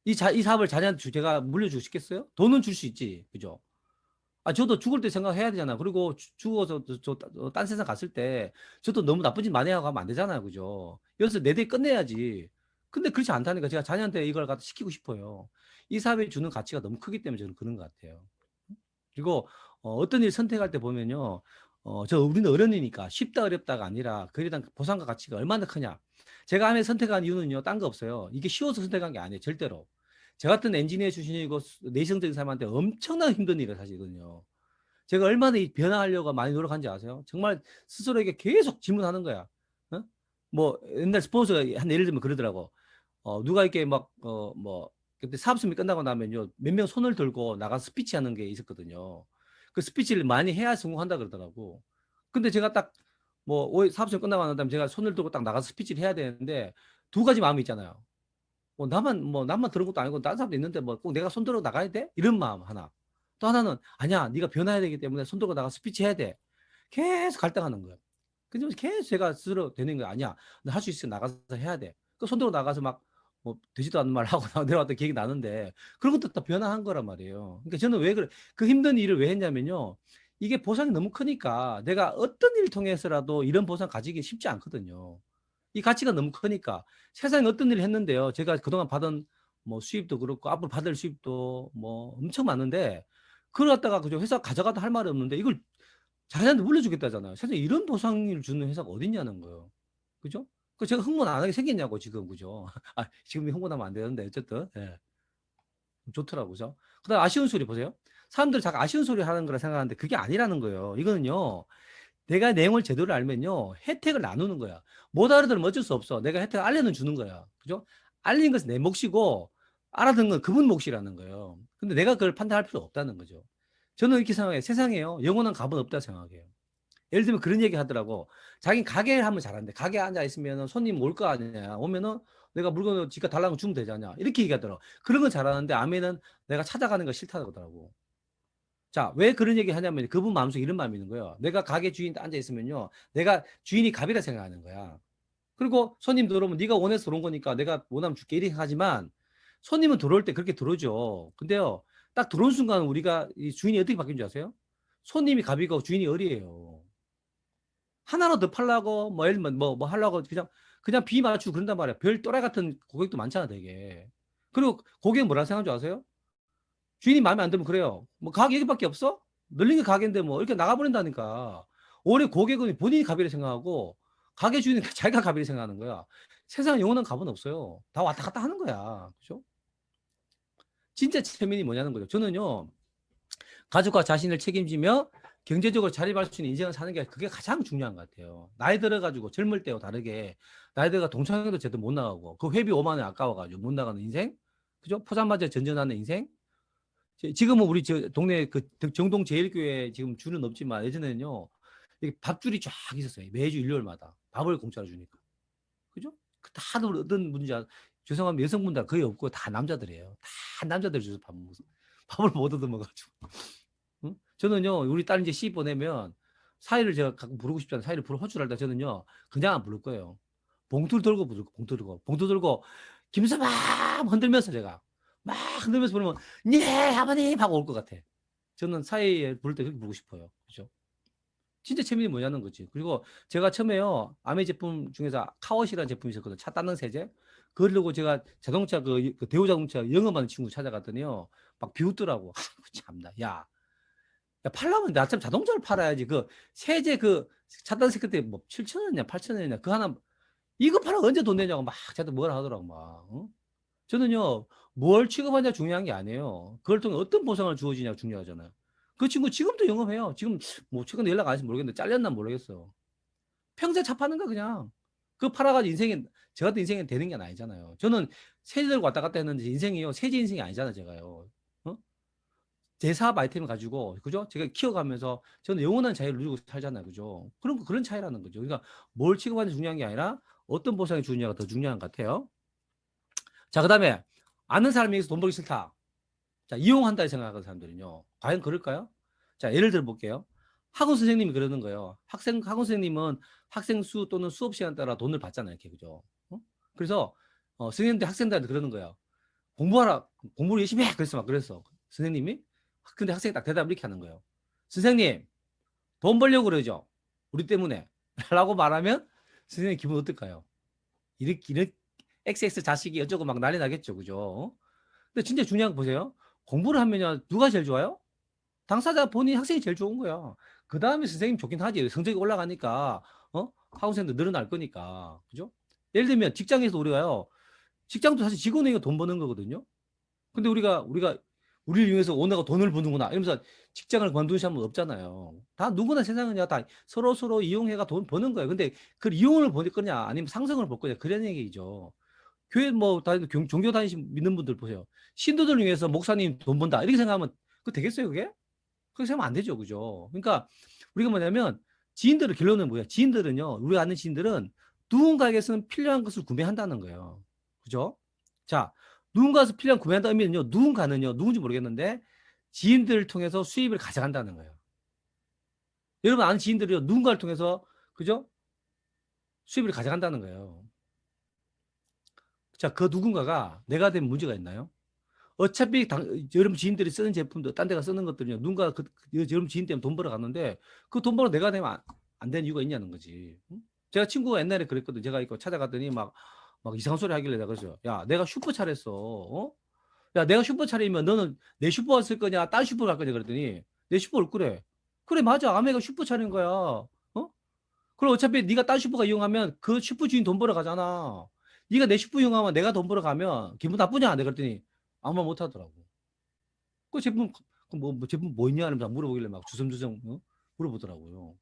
이 사업을 자녀한테 제가 물려주고 싶겠어요? 돈은 줄 수 있지. 그죠? 저도 죽을 때 생각해야 되잖아. 그리고 죽어서 딴 세상 갔을 때 저도 너무 나쁜 짓 많이 하고 하면 안 되잖아요. 그죠? 여기서 내 대 끝내야지. 근데 그렇지 않다니까 제가 자녀한테 이걸 갖다 시키고 싶어요. 이 사업에 주는 가치가 너무 크기 때문에 저는 그런 것 같아요. 그리고 어떤 일 선택할 때 보면요. 우리는 어른이니까 쉽다 어렵다가 아니라 그에 대한 보상과 가치가 얼마나 크냐. 제가 안에 선택한 이유는요. 딴 거 없어요. 이게 쉬워서 선택한 게 아니에요. 절대로. 저 같은 엔지니어 출신이고 내성적인 사람한테 엄청나게 힘든 일을 사실거든요. 제가 얼마나 이 변화하려고 많이 노력한지 아세요? 정말 스스로에게 계속 질문하는 거야. 어? 뭐 옛날 스폰서가 한 예를 들면 그러더라고. 누가 이렇게 뭐 그때 사업 승리 끝나고 나면요 몇 명 손을 들고 나가 스피치 하는 게 있었거든요. 그 스피치를 많이 해야 성공한다 그러더라고. 근데 제가 딱 뭐 사업 승리 끝나고 난 다음에 제가 손을 들고 딱 나가서 스피치를 해야 되는데 두 가지 마음이 있잖아요. 나만 들은 것도 아니고 다른 사람도 있는데 뭐 꼭 내가 손 들고 나가야 돼? 이런 마음 하나. 또 하나는 아니야 네가 변화해야 되기 때문에 손 들고 나가 스피치 해야 돼. 계속 갈등하는 거예요. 그래서 계속 제가 스스로 되는 거 아니야. 할 수 있어 나가서 해야 돼. 그 손들고 나가서 막 뭐 되지도 않는 말 하고 내려왔던 기억이 나는데 그런 것도 다 변화한 거란 말이에요. 그러니까 저는 왜 그래 그 힘든 일을 왜 했냐면요. 이게 보상이 너무 크니까 내가 어떤 일을 통해서라도 이런 보상 가지기 쉽지 않거든요. 이 가치가 너무 크니까 세상에 어떤 일을 했는데요. 제가 그동안 받은 뭐 수입도 그렇고 앞으로 받을 수입도 뭐 엄청 많은데 그걸 갖다가 그죠 회사 가져가도 할 말이 없는데 이걸 자기한테 물려주겠다잖아요. 세상에 이런 보상을 주는 회사가 어딨냐는 거예요. 그죠? 그 제가 흥분 안 하게 생겼냐고 지금 그죠? 지금 흥분하면 안 되는데 어쨌든 예. 좋더라고요. 그죠? 그다음 아쉬운 소리 보세요. 사람들 자꾸 아쉬운 소리 하는 거라 생각하는데 그게 아니라는 거예요. 이거는요. 내가 내용을 제대로 알면요. 혜택을 나누는 거야. 못 알아들으면 어쩔 수 없어. 내가 혜택을 알려는 주는 거야. 그죠? 알리는 것은 내 몫이고 알아듣는 건 그분 몫이라는 거예요. 근데 내가 그걸 판단할 필요 없다는 거죠. 저는 이렇게 생각해요. 세상에요. 영원한 값은 없다 생각해요. 예를 들면 그런 얘기 하더라고. 자기 가게를 하면 잘하는데 가게에 앉아 있으면 손님 올 거 아니냐. 오면은 내가 물건을 지가 달라고 주면 되지 않냐. 이렇게 얘기하더라고. 그런 건 잘하는데 아메는 내가 찾아가는 거 싫다고 하더라고. 자, 왜 그런 얘기 하냐면 그분 마음속에 이런 마음이 있는 거예요. 내가 가게 주인 앉아 있으면요. 내가 주인이 갑이라 생각하는 거야. 그리고 손님 들어오면 네가 원해서 들어온 거니까 내가 원하면 줄게 이렇게 하지만 손님은 들어올 때 그렇게 들어오죠. 근데요. 딱 들어온 순간 우리가 이 주인이 어떻게 바뀐 줄 아세요? 손님이 갑이고 주인이 을이에요. 하나로 더 팔라고 뭐 예를 들면 뭐 하려고 그냥 비 맞추고 그런단 말이야. 별 또라이 같은 고객도 많잖아, 되게. 그리고 고객 뭐라 생각하는 줄 아세요? 주인이 마음에 안 들면 그래요. 뭐 가게 여기밖에 없어? 늘린 게 가게인데 뭐 이렇게 나가버린다니까. 오히려 고객은 본인이 갑이라 생각하고 가게 주인은 자기가 갑이라 생각하는 거야. 세상에 영원한 갑은 없어요. 다 왔다 갔다 하는 거야. 그죠? 진짜 최면이 뭐냐는 거죠. 저는요, 가족과 자신을 책임지며 경제적으로 자립할 수 있는 인생을 사는 게 그게 가장 중요한 것 같아요. 나이 들어가지고 젊을 때와 다르게 나이 들어가 동창회도 제대로 못 나가고 그 회비 5만 원 아까워가지고 못 나가는 인생, 그죠? 포장마차에 전전하는 인생. 지금은 우리 저 동네 그 정동 제일교회 지금 줄은 없지만 예전에는요, 이게 밥줄이 쫙 있었어요. 매주 일요일마다 밥을 공짜로 주니까, 그죠? 다들 어떤 분인지 죄송하면 여성분들 거의 없고 다 남자들이에요. 다 남자들 줘서 밥을 못 얻어 먹어가지고. 응? 저는요, 우리 딸 이제 시집 보내면 사위를 제가 가끔 부르고 싶잖아요. 사위를 부르 호출할 때 저는요, 그냥 안 부를 거예요. 봉투를 들고 부를 거, 봉투 들고 김서방 흔들면서 제가 막 흔들면서 부르면 네 아버님 하고 올 것 같아. 저는 사위 부를 때 그렇게 부르고 싶어요. 그죠? 진짜 재미이 뭐냐는 거지. 그리고 제가 처음에요, 아메 제품 중에서 카워시라는 제품이 있었거든요. 차 닦는 세제. 그러려고 제가 자동차 그 대우 자동차 영업하는 친구 찾아갔더니요, 막 비웃더라고. 아이고, 참나. 야, 팔려면 나처럼 자동차를 팔아야지. 그 세제 그 차단 세제 그때 뭐 7천 원이냐 8천 원이냐 그 하나 이거 팔아 언제 돈 내냐고 막 저한테 뭐라 하더라고 막. 어? 저는요, 뭘 취급하냐 중요한 게 아니에요. 그걸 통해 어떤 보상을 주어지냐가 중요하잖아요. 그 친구 지금도 영업해요. 지금 뭐 최근에 연락 안 해서 모르겠는데 잘렸나 모르겠어. 평생 차 파는 거 그냥. 그 팔아가지고 인생에 저 같은 인생에 되는 게 아니잖아요. 저는 세제 들고 왔다 갔다 했는데 인생이요, 세제 인생이 아니잖아요 제가요. 어? 제 사업 아이템을 가지고, 그죠? 제가 키워가면서 저는 영원한 자유를 누리고 살잖아요. 그죠? 그런 차이라는 거죠. 그러니까 뭘 취급하는지 중요한 게 아니라 어떤 보상이 주느냐가 더 중요한 것 같아요. 자, 그 다음에 아는 사람이 여기서 돈 벌기 싫다. 자, 이용한다 생각하는 사람들은요, 과연 그럴까요? 자, 예를 들어 볼게요. 학원 선생님이 그러는 거예요. 학원 선생님은 학생 수 또는 수업 시간 따라 돈을 받잖아요. 이렇게, 그죠? 어? 그래서, 선생님들 학생들한테 그러는 거예요. 공부하라. 공부를 열심히 해. 그래서 막 그랬어. 선생님이. 근데 학생이 딱 대답을 이렇게 하는 거예요. 선생님, 돈 벌려고 그러죠? 우리 때문에. 라고 말하면 선생님 기분 어떨까요? 이렇게 XX 자식이 어쩌고 막 난리 나겠죠. 그죠? 근데 진짜 중요한 거 보세요. 공부를 하면 누가 제일 좋아요? 당사자 본인 학생이 제일 좋은 거야. 그 다음에 선생님 좋긴 하지. 성적이 올라가니까, 학우생도 늘어날 거니까. 그죠? 예를 들면 직장에서 우리가요, 직장도 사실 직원에게 돈 버는 거거든요. 근데 우리가 우리를 이용해서 오너가 돈을 버는구나 이러면서 직장을 관두는 사람은 없잖아요. 다 누구나 세상은 다 서로 이용해가 돈 버는 거예요. 근데 그 이용을 볼 거냐 아니면 상승을 볼 거냐 그런 얘기죠. 교회 뭐 종교 다니시 믿는 분들 보세요. 신도들 위해서 목사님 돈 번다 이렇게 생각하면 그거 되겠어요 그게? 그렇게 생각하면 안 되죠. 그죠? 그러니까 우리가 뭐냐면 지인들의 결론은 뭐야? 지인들은요, 우리가 아는 지인들은 누군가에게서는 필요한 것을 구매한다는 거예요. 그죠? 자, 누군가에서 필요한 구매한다 의미는요, 누군가는요, 누군지 모르겠는데 지인들을 통해서 수입을 가져간다는 거예요. 여러분 아는 지인들이요, 누군가를 통해서, 그죠? 수입을 가져간다는 거예요. 자, 그 누군가가 내가 된 문제가 있나요? 어차피 여러분 지인들이 쓰는 제품도 딴 데가 쓰는 것들은요, 누군가 여러분 지인 때문에 돈 벌어 갔는데 그 돈 벌어 내가 되면 안 되는 이유가 있냐는 거지. 응? 제가 친구가 옛날에 그랬거든. 제가 이거 찾아갔더니 막 이상한 소리 하길래 내가 그랬어요. 야, 내가 슈퍼 차렸어. 야, 내가 슈퍼 차리면 너는 내 슈퍼 쓸 거냐, 딴 슈퍼 갈 거냐 그랬더니 내 슈퍼 올 그래. 그래, 맞아. 아메가 슈퍼 차린 거야. 그럼 어차피 네가 딴 슈퍼가 이용하면 그 슈퍼 주인 돈 벌어 가잖아. 네가 내 슈퍼 이용하면 내가 돈 벌어 가면 기분 나쁘냐? 내가 그랬더니 아무 말 못 하더라고. 그 제품 뭐 제품 뭐 있냐 하면서 물어보길래 막 주섬주섬 물어보더라고요.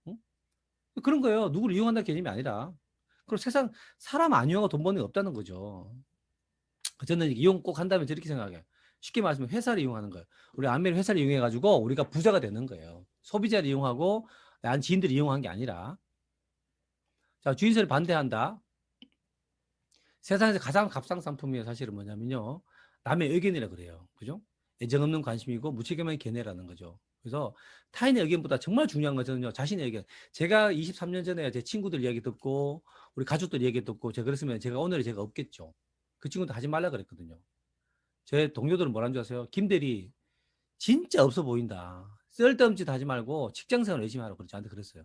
그런 거예요. 누구를 이용한다는 개념이 아니라. 그리고 세상 사람 안 이용하고 돈 버는 게 없다는 거죠. 저는 이용 꼭 한다면 저렇게 생각해요. 쉽게 말하면 회사를 이용하는 거예요. 우리 안메리 회사를 이용해 가지고 우리가 부자가 되는 거예요. 소비자를 이용하고 난 지인들을 이용한 게 아니라. 자, 주인세를 반대한다. 세상에서 가장 값싼 상품이 사실은 뭐냐면요, 남의 의견이라 그래요. 그죠? 애정 없는 관심이고 무책임한 견해라는 거죠. 그래서 타인의 의견보다 정말 중요한 것은요, 자신의 의견. 제가 23년 전에 제 친구들 이야기 듣고 우리 가족들 이야기 듣고 제가 그랬으면 제가 오늘 제가 없겠죠. 그 친구도 하지 말라 그랬거든요. 제 동료들은 뭐라는 줄 아세요? 김대리 진짜 없어 보인다. 쓸데없는 짓 하지 말고 직장생활 열심히 하라고 저한테 그랬어요.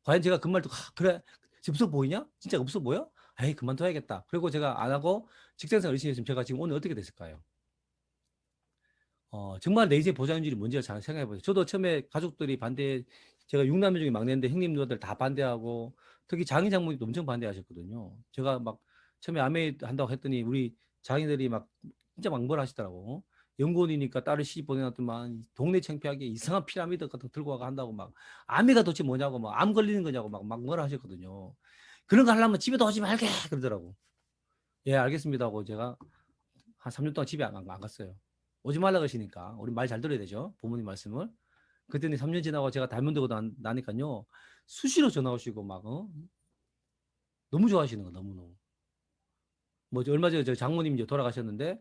과연 제가 그 말 듣고 그래 없어 보이냐? 진짜 없어 보여? 에이, 그만둬야겠다. 그리고 제가 안 하고 직장생활 열심히 했으면 제가 지금 오늘 어떻게 됐을까요? 정말 내 인생 보장률이 뭔지를 잘 생각해 보세요. 저도 처음에 가족들이 제가 6남매 중에 막내인데 형님 누나들 다 반대하고 특히 장인 장모님도 엄청 반대하셨거든요. 제가 막 처음에 아메 한다고 했더니 우리 장인들이 막 진짜 막 뭐라 하시더라고. 연구원이니까 딸을 시집 보내놨더만 동네 창피하게 이상한 피라미드 같은 거 들고 와가 한다고 막 암이가 도대체 뭐냐고 막 암 걸리는 거냐고 막 뭐라 하셨거든요. 그런 거 하려면 집에도 오지 말게 그러더라고. 예, 알겠습니다 하고 제가 한 3년 동안 집에 안 갔어요. 오지 말라 그러시니까 우리 말 잘 들어야 되죠. 부모님 말씀을. 그랬더니 3년 지나고 제가 닮은 데고 나니까요. 수시로 전화 오시고 막 너무 좋아하시는 거 너무너무. 뭐 얼마 전에 저 장모님 이제 돌아가셨는데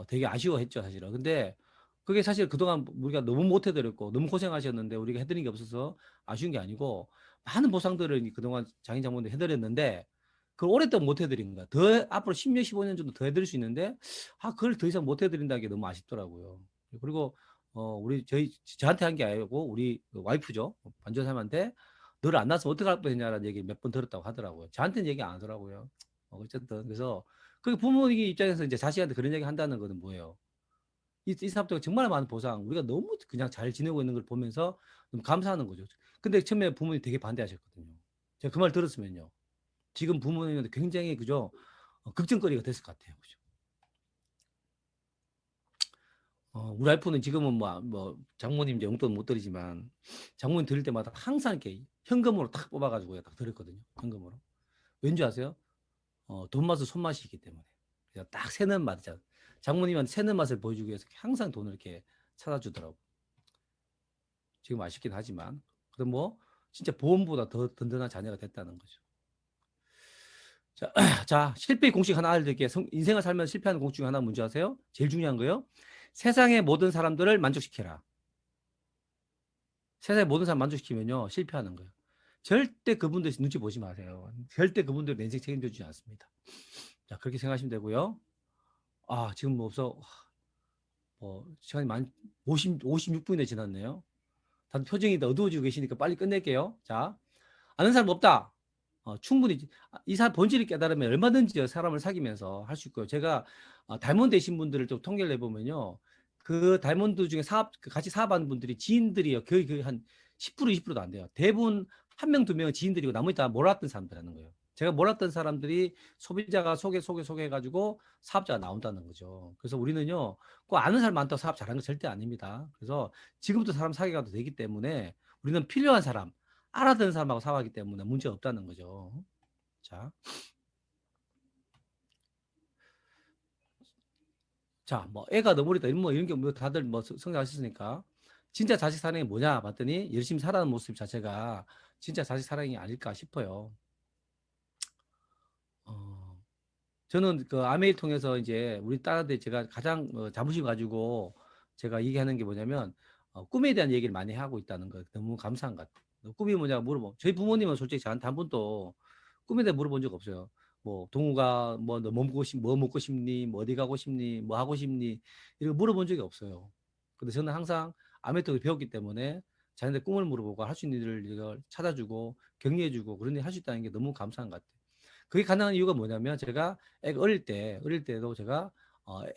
되게 아쉬워했죠 사실은. 근데 그게 사실 그동안 우리가 너무 못 해드렸고 너무 고생하셨는데 우리가 해드린 게 없어서 아쉬운 게 아니고 많은 보상들을 그동안 장인 장모님 해드렸는데 그걸 오랫동안 못 해드린 거야. 더 앞으로 10년 15년 정도 더 해드릴 수 있는데 그걸 더 이상 못 해드린다는 게 너무 아쉽더라고요. 그리고 우리 저한테 한 게 아니고 우리 그 와이프죠 반전사님한테 너를 안 낳았으면 어떻게 할 뻔했냐라는 얘기 몇 번 들었다고 하더라고요. 저한테는 얘기 안 하더라고요. 어쨌든 그래서 그 부모님 입장에서 이제 자식한테 그런 얘기 한다는 것은 뭐예요? 이 사람들 정말 많은 보상, 우리가 너무 그냥 잘 지내고 있는 걸 보면서 너무 감사하는 거죠. 근데 처음에 부모님이 되게 반대하셨거든요. 제가 그 말 들었으면요. 지금 부모님한테 굉장히 그죠? 걱정거리가 됐을 것 같아요. 그죠? 우리 와이프는 지금은 장모님 이제 용돈 못 드리지만 장모님 드릴 때마다 항상 이렇게 현금으로 탁 뽑아가지고 딱 드렸거든요. 현금으로. 왠지 아세요? 돈 맛은 손맛이 있기 때문에. 그래서 딱 새는 맛이잖아. 장모님한테 새는 맛을 보여주기 위해서 항상 돈을 이렇게 찾아주더라고. 지금 아쉽긴 하지만. 그럼 뭐, 진짜 보험보다 더 든든한 자녀가 됐다는 거죠. 자, 자 실패 공식 하나 알려드릴게요. 인생을 살면 실패하는 공식 중 하나 문제 아세요? 제일 중요한 거요. 세상의 모든 사람들을 만족시켜라. 세상의 모든 사람 만족시키면요, 실패하는 거예요. 절대 그분들 눈치 보지 마세요. 절대 그분들 내 인생 책임져 주지 않습니다. 자, 그렇게 생각하시면 되고요. 지금 뭐 없어. 시간이 56분이 지났네요. 다들 표정이 더 어두워지고 계시니까 빨리 끝낼게요. 자, 아는 사람 없다. 충분히 이 사람 본질을 깨달으면 얼마든지 사람을 사귀면서 할 수 있고요. 제가 다이몬드 되신 분들을 좀 통계를 내보면요. 그 다이몬드 중에 같이 사업하는 분들이 지인들이요. 거의 한 10% 20%도 안 돼요. 대부분 한 명, 두 명은 지인들이고 나머지 다 몰랐던 사람들이라는 거예요. 제가 몰랐던 사람들이 소비자가 소개해가지고 사업자가 나온다는 거죠. 그래서 우리는요, 꼭 아는 사람 많다고 사업 잘하는 거 절대 아닙니다. 그래서 지금부터 사람 사귀어도 되기 때문에 우리는 필요한 사람, 알아듣는 사람하고 사업하기 때문에 문제 없다는 거죠. 자, 뭐 애가 너무 어리다 이런 게 뭐 다들 뭐 성장하셨으니까 진짜 자식 사랑이 뭐냐 봤더니 열심히 살아가는 모습 자체가 진짜 자식 사랑이 아닐까 싶어요. 어, 저는 그 아메이 통해서 이제 우리 딸한테 제가 가장 자부심 가지고 제가 얘기하는 게 뭐냐면 꿈에 대한 얘기를 많이 하고 있다는 거 너무 감사한 것 같아요. 꿈이 뭐냐 물어보면 저희 부모님은 솔직히 저한테 한 번도 꿈에 대해 물어본 적 없어요. 뭐 동우가 뭐 먹고 싶니, 뭐 어디 가고 싶니, 뭐 하고 싶니 이런 거 물어본 적이 없어요. 근데 저는 항상 아메이 통해서 배웠기 때문에 자기네 꿈을 물어보고 할 수 있는 일을 찾아주고 격려해주고 그런 일 할 수 있다는 게 너무 감사한 것 같아요. 그게 가능한 이유가 뭐냐면 제가 애가 어릴 때도 제가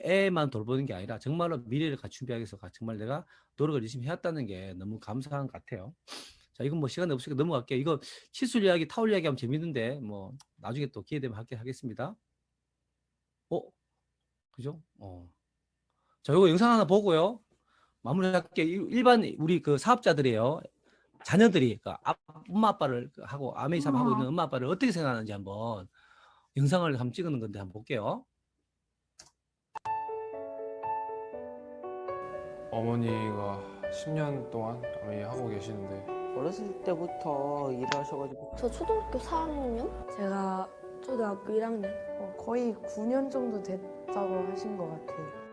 애만 돌보는 게 아니라 정말로 미래를 같이 준비하기 위해서 정말 내가 노력을 열심히 해왔다는 게 너무 감사한 것 같아요. 자, 이건 뭐 시간이 없으니까 넘어갈게요. 이거 치술 이야기, 타올 이야기 하면 재밌는데 뭐 나중에 또 기회 되면 하겠습니다. 어, 그죠? 자, 이거 영상 하나 보고요. 마무리할게요. 일반 우리 그 사업자들이에요. 자녀들이 그 엄마 아빠를 하고 아메이 사업 하고 있는 엄마 아빠를 어떻게 생각하는지 한번 영상을 한번 찍는 건데 한번 볼게요. 어머니가 10년 동안 아메이 하고 계시는데 어렸을 때부터 일을 하셔가지고 저 초등학교 4학년? 제가 초등학교 1학년. 거의 9년 정도 됐다고 하신 것 같아요.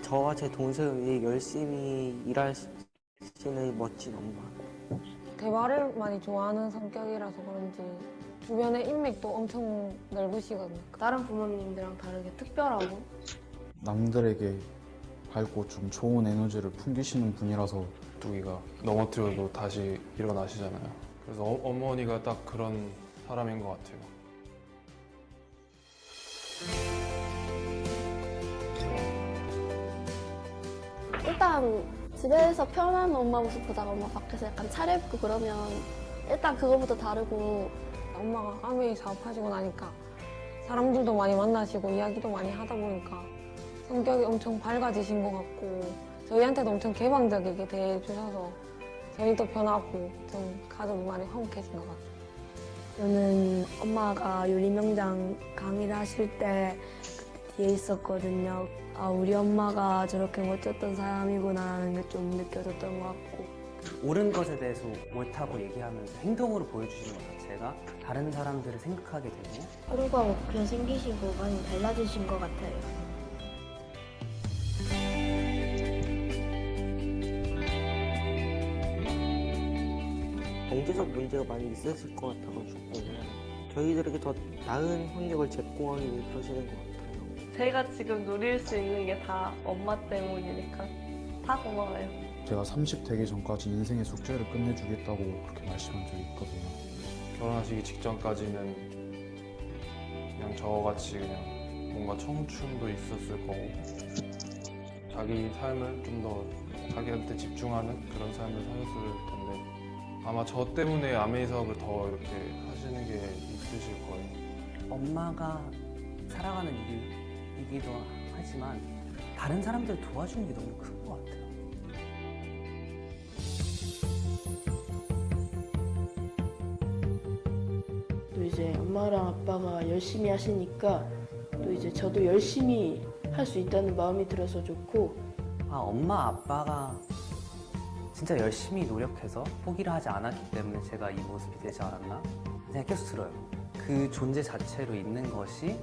저와 제 동생이 열심히 일하시는 멋진 엄마. 대화를 많이 좋아하는 성격이라서 그런지 주변의 인맥도 엄청 넓으시거든요. 다른 부모님들이랑 다르게 특별하고 남들에게 밝고 좀 좋은 에너지를 풍기시는 분이라서 뚜기가 넘어뜨려도 다시 일어나시잖아요. 그래서 어머니가 딱 그런 사람인 것 같아요. 일단 집에서 편한 엄마 모습 보다가 엄마 밖에서 약간 차려입고 그러면 일단 그거부터 다르고 엄마가 아메이 사업하시고 나니까 사람들도 많이 만나시고 이야기도 많이 하다 보니까 성격이 엄청 밝아지신 것 같고 저희한테도 엄청 개방적이게 대해주셔서 저희도 편하고 좀 가족이 많이 화목해진 것 같아요. 저는 엄마가 요리명장 강의를 하실 때 그때 뒤에 있었거든요. 아, 우리 엄마가 저렇게 멋졌던 사람이구나라는 게 좀 느껴졌던 것 같고 옳은 것에 대해서 옳다고 얘기하면서 행동으로 보여주시는 것 자체가 다른 사람들을 생각하게 되고 꿈과 목표 생기시고 많이 달라지신 것 같아요. 경제적 문제가 많이 있었을 것 같아가지고 저희들에게 더 나은 환경을 제공하기 위해 그러시는 것 같아요. 제가 지금 누릴 수 있는 게 다 엄마 때문이니까 다 고마워요. 제가 30 되기 전까지 인생의 숙제를 끝내주겠다고 그렇게 말씀한 적이 있거든요. 결혼하시기 직전까지는 그냥 저같이 그냥 뭔가 청춘도 있었을 거고 자기 삶을 좀 더 자기한테 집중하는 그런 삶을 사셨을 텐데 아마 저 때문에 아메이 사업을 더 이렇게 하시는 게 있으실 거예요. 엄마가 살아가는 일이기도 하지만 다른 사람들 도와주는 게 너무 큰 것 같아요. 또 이제 엄마랑 아빠가 열심히 하시니까 또 이제 저도 열심히 할 수 있다는 마음이 들어서 좋고 아, 엄마 아빠가 진짜 열심히 노력해서 포기를 하지 않았기 때문에 제가 이 모습이 되지 않았나 생각이 계속 들어요. 그 존재 자체로 있는 것이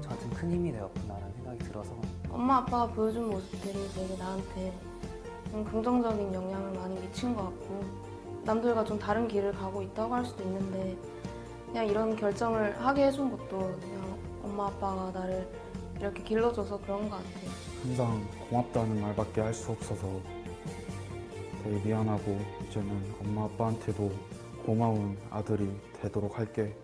저한테는 큰 힘이 되었구나라는 생각이 들어서 엄마 아빠가 보여준 모습들이 되게 나한테 좀 긍정적인 영향을 많이 미친 것 같고 남들과 좀 다른 길을 가고 있다고 할 수도 있는데 그냥 이런 결정을 하게 해준 것도 그냥 엄마 아빠가 나를 이렇게 길러줘서 그런 것 같아요. 항상 고맙다는 말밖에 할 수 없어서 되게 미안하고 이제는 엄마 아빠한테도 고마운 아들이 되도록 할게.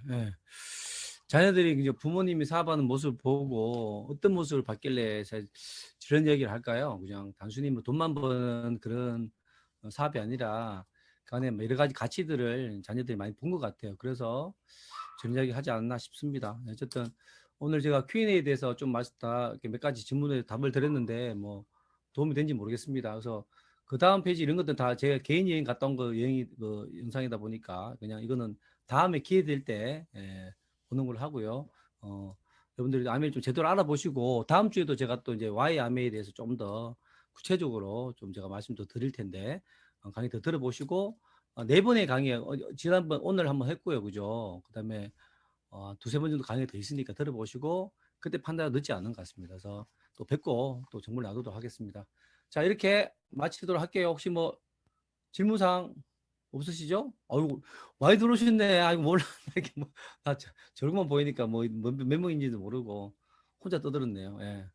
네. 자녀들이 이제 부모님이 사업하는 모습을 보고 어떤 모습을 봤길래 저런 얘기를 할까요? 그냥 단순히 뭐 돈만 버는 그런 사업이 아니라 그 안에 뭐 여러 가지 가치들을 자녀들이 많이 본 것 같아요. 그래서 저런 이야기 하지 않았나 싶습니다. 어쨌든 오늘 제가 Q&A에 대해서 좀 몇 가지 질문에 답을 드렸는데 뭐 도움이 된지 모르겠습니다. 그래서 그 다음 페이지 이런 것들은 다 제가 개인 여행 갔다 온 거 영상이다 보니까 그냥 이거는 다음에 기회 될 때 보는 걸로 하고요. 여러분들이 아메이 좀 제대로 알아보시고 다음 주에도 제가 또 이제 Y 아메이에 대해서 좀 더 구체적으로 좀 제가 말씀 더 드릴 텐데 강의 더 들어보시고 네 번의 강의 지난번 오늘 한번 했고요, 그죠? 그다음에 두세 번 정도 강의가 더 있으니까 들어보시고 그때 판단이 늦지 않은 것 같습니다. 그래서 또 뵙고 또 정보를 나누도록 하겠습니다. 자, 이렇게 마치도록 할게요. 혹시 뭐 질문사항 없으시죠? 아이고, 많이 들어오셨네. 아이고, 몰라. 이렇게 뭐, 저렇게만 보이니까 몇 명인지도 모르고 혼자 떠들었네요. 예.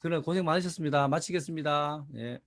그래, 고생 많으셨습니다. 마치겠습니다. 예.